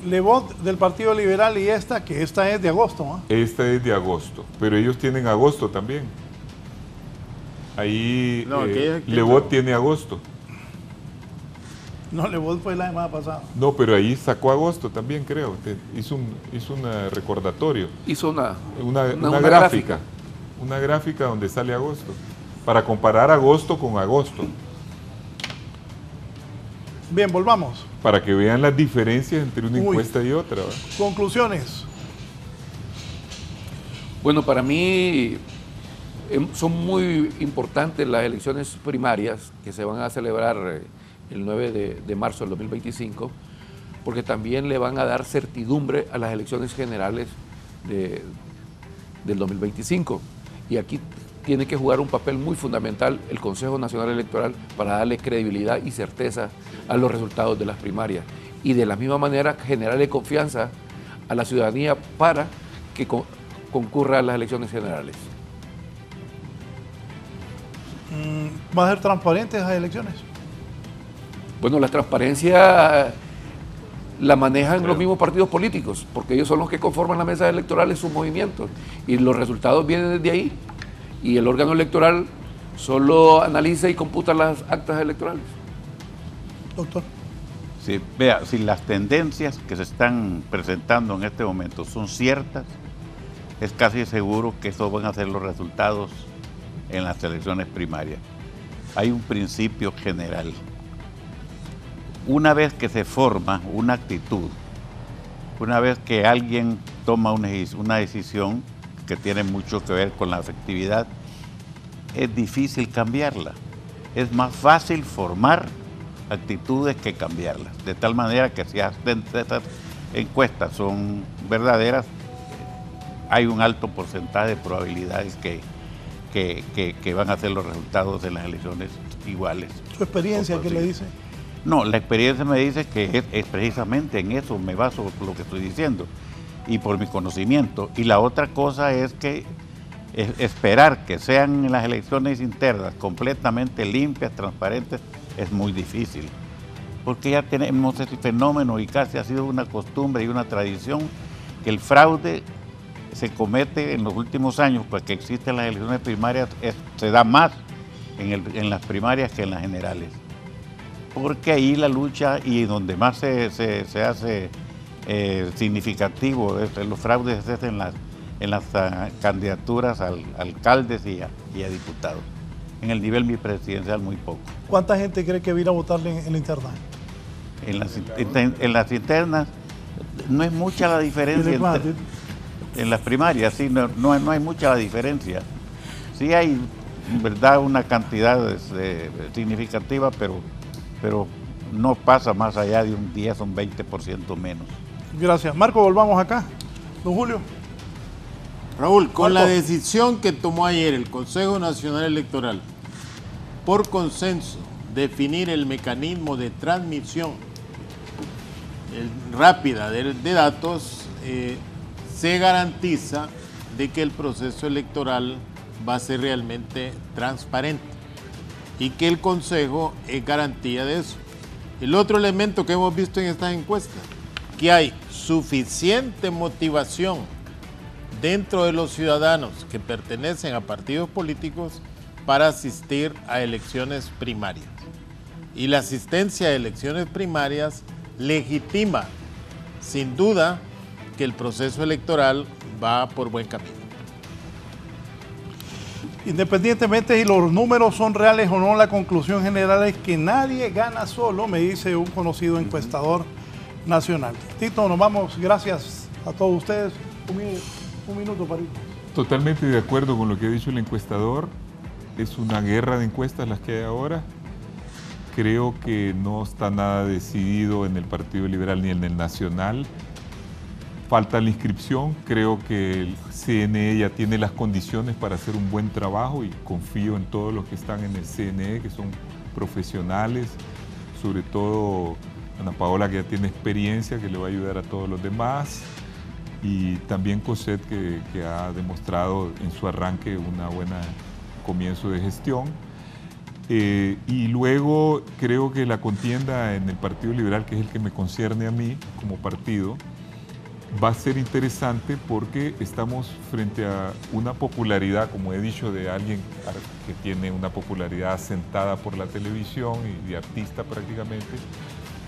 Lebot del Partido Liberal y esta, que esta es de agosto, ¿no? Esta es de agosto, pero ellos tienen agosto también. Ahí No, Lebot tiene agosto. No, Lebot fue la semana pasada. No, pero ahí sacó agosto también, creo. Hizo un recordatorio. Hizo una gráfica. Una gráfica donde sale agosto. Para comparar agosto con agosto. Bien, volvamos. Para que vean las diferencias entre una encuesta y otra, ¿verdad? Conclusiones. Bueno, para mí son muy importantes las elecciones primarias que se van a celebrar el 9 de marzo del 2025, porque también le van a dar certidumbre a las elecciones generales del 2025. Y aquí tiene que jugar un papel muy fundamental el Consejo Nacional Electoral para darle credibilidad y certeza a los resultados de las primarias. Y de la misma manera generarle confianza a la ciudadanía para que concurra a las elecciones generales. ¿Va a ser transparente esas elecciones? Bueno, la transparencia la manejan los mismos partidos políticos, porque ellos son los que conforman la mesa electoral en sus movimientos, y los resultados vienen desde ahí, y el órgano electoral solo analiza y computa las actas electorales. Doctor. Sí, vea, si las tendencias que se están presentando en este momento son ciertas, es casi seguro que esos van a ser los resultados en las elecciones primarias. Hay un principio general. Una vez que se forma una actitud, una vez que alguien toma una decisión que tiene mucho que ver con la afectividad, es difícil cambiarla. Es más fácil formar actitudes que cambiarlas. De tal manera que si estas encuestas son verdaderas, hay un alto porcentaje de probabilidades que van a ser los resultados de las elecciones iguales. ¿Su experiencia qué le dice? No, la experiencia me dice que es precisamente en eso me baso por lo que estoy diciendo y por mi conocimiento. Y la otra cosa es que esperar que sean las elecciones internas completamente limpias, transparentes, es muy difícil. Porque ya tenemos ese fenómeno y casi ha sido una costumbre y una tradición que el fraude se comete en los últimos años, pues que existen las elecciones primarias, se da más en las primarias que en las generales. Porque ahí la lucha y donde más se hace significativo los fraudes es en las candidaturas a alcaldes y a diputados. En el nivel bipresidencial muy poco. ¿Cuánta gente cree que va a ir a votarle en la interna? En las internas no es mucha la diferencia. En las primarias sí, no hay mucha la diferencia. Sí hay, en verdad, una cantidad significativa, pero no pasa más allá de un 10 o un 20% menos. Gracias. Marco, volvamos acá. Don Julio. Raúl, con la decisión que tomó ayer el Consejo Nacional Electoral, por consenso, definir el mecanismo de transmisión rápida de datos, se garantiza de que el proceso electoral va a ser realmente transparente y que el Consejo es garantía de eso. El otro elemento que hemos visto en estas encuestas, que hay suficiente motivación dentro de los ciudadanos que pertenecen a partidos políticos para asistir a elecciones primarias. Y la asistencia a elecciones primarias legitima, sin duda, que el proceso electoral va por buen camino. Independientemente si los números son reales o no, la conclusión general es que nadie gana solo, me dice un conocido encuestador nacional. Tito, nos vamos. Gracias a todos ustedes. Un minuto para ir. Totalmente de acuerdo con lo que ha dicho el encuestador. Es una guerra de encuestas las que hay ahora. Creo que no está nada decidido en el Partido Liberal ni en el Nacional. Falta la inscripción. Creo que el CNE ya tiene las condiciones para hacer un buen trabajo y confío en todos los que están en el CNE, que son profesionales, sobre todo Ana Paola, que ya tiene experiencia, que le va a ayudar a todos los demás, y también Cosette, que ha demostrado en su arranque una buena comienzo de gestión. Y luego creo que la contienda en el Partido Liberal, que es el que me concierne a mí como partido, va a ser interesante porque estamos frente a una popularidad, como he dicho, de alguien que tiene una popularidad asentada por la televisión y de artista prácticamente,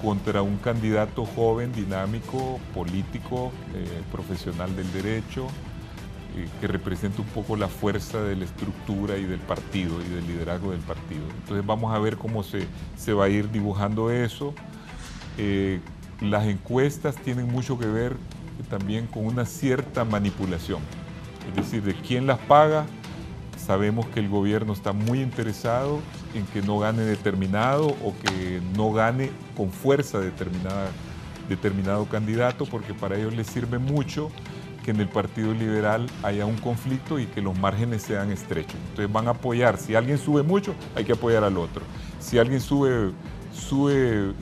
contra un candidato joven, dinámico, político, profesional del derecho, que representa un poco la fuerza de la estructura y del partido y del liderazgo del partido. Entonces vamos a ver cómo se va a ir dibujando eso. Las encuestas tienen mucho que ver también con una cierta manipulación, es decir, de quién las paga. Sabemos que el gobierno está muy interesado en que no gane determinado o que no gane con fuerza determinado candidato, porque para ellos les sirve mucho que en el Partido Liberal haya un conflicto y que los márgenes sean estrechos. Entonces van a apoyar, si alguien sube mucho, hay que apoyar al otro. Si alguien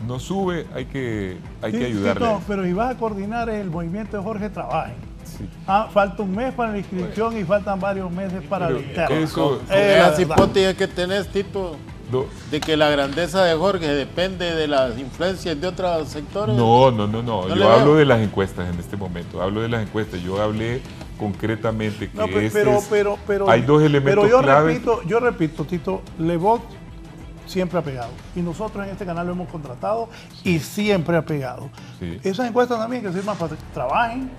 no sube, hay que ayudarle. No, pero y vas a coordinar el movimiento de Jorge Trabajen. Sí. Falta un mes para la inscripción y faltan varios meses para la interna. Las hipótesis que tenés, Tito, no, de que la grandeza de Jorge depende de las influencias de otros sectores. No. Yo hablo de las encuestas en este momento. Hablo de las encuestas. Yo hablé concretamente que hay dos elementos claves. Yo repito, Tito, Lebot siempre ha pegado. Y nosotros en este canal lo hemos contratado y siempre ha pegado. Sí. Esas encuestas también que sirvan para que trabajen.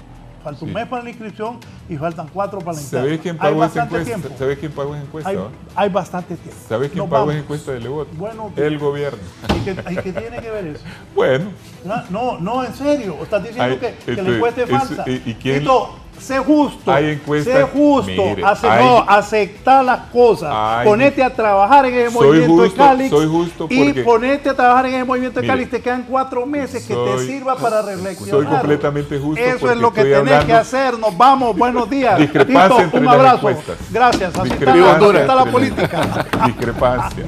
Falta un mes para la inscripción y faltan 4 para la interna. ¿Sabes quién pagó esa encuesta? ¿Sabes quién pagó esa encuesta? Hay bastante tiempo. ¿Sabes quién pagó esa encuesta de Lebot? Bueno, el gobierno. ¿Y qué tiene que ver eso? Bueno. No, en serio. Estás diciendo que la encuesta es falsa. ¿Y quién? Tito, sé justo. Hay encuestas. Sé justo. Mire, aceptar las cosas. Ponete a trabajar en el movimiento de Cali. Soy justo y ponete a trabajar en el movimiento de Cali. Te quedan 4 meses que te sirva para reflexionar. Soy completamente justo. Eso es lo que tenés que hacer. Nos vamos. Buenos días. Discrepancia Tito, entre un las abrazo. encuestas. Gracias. Aceptar la política. Discrepancia.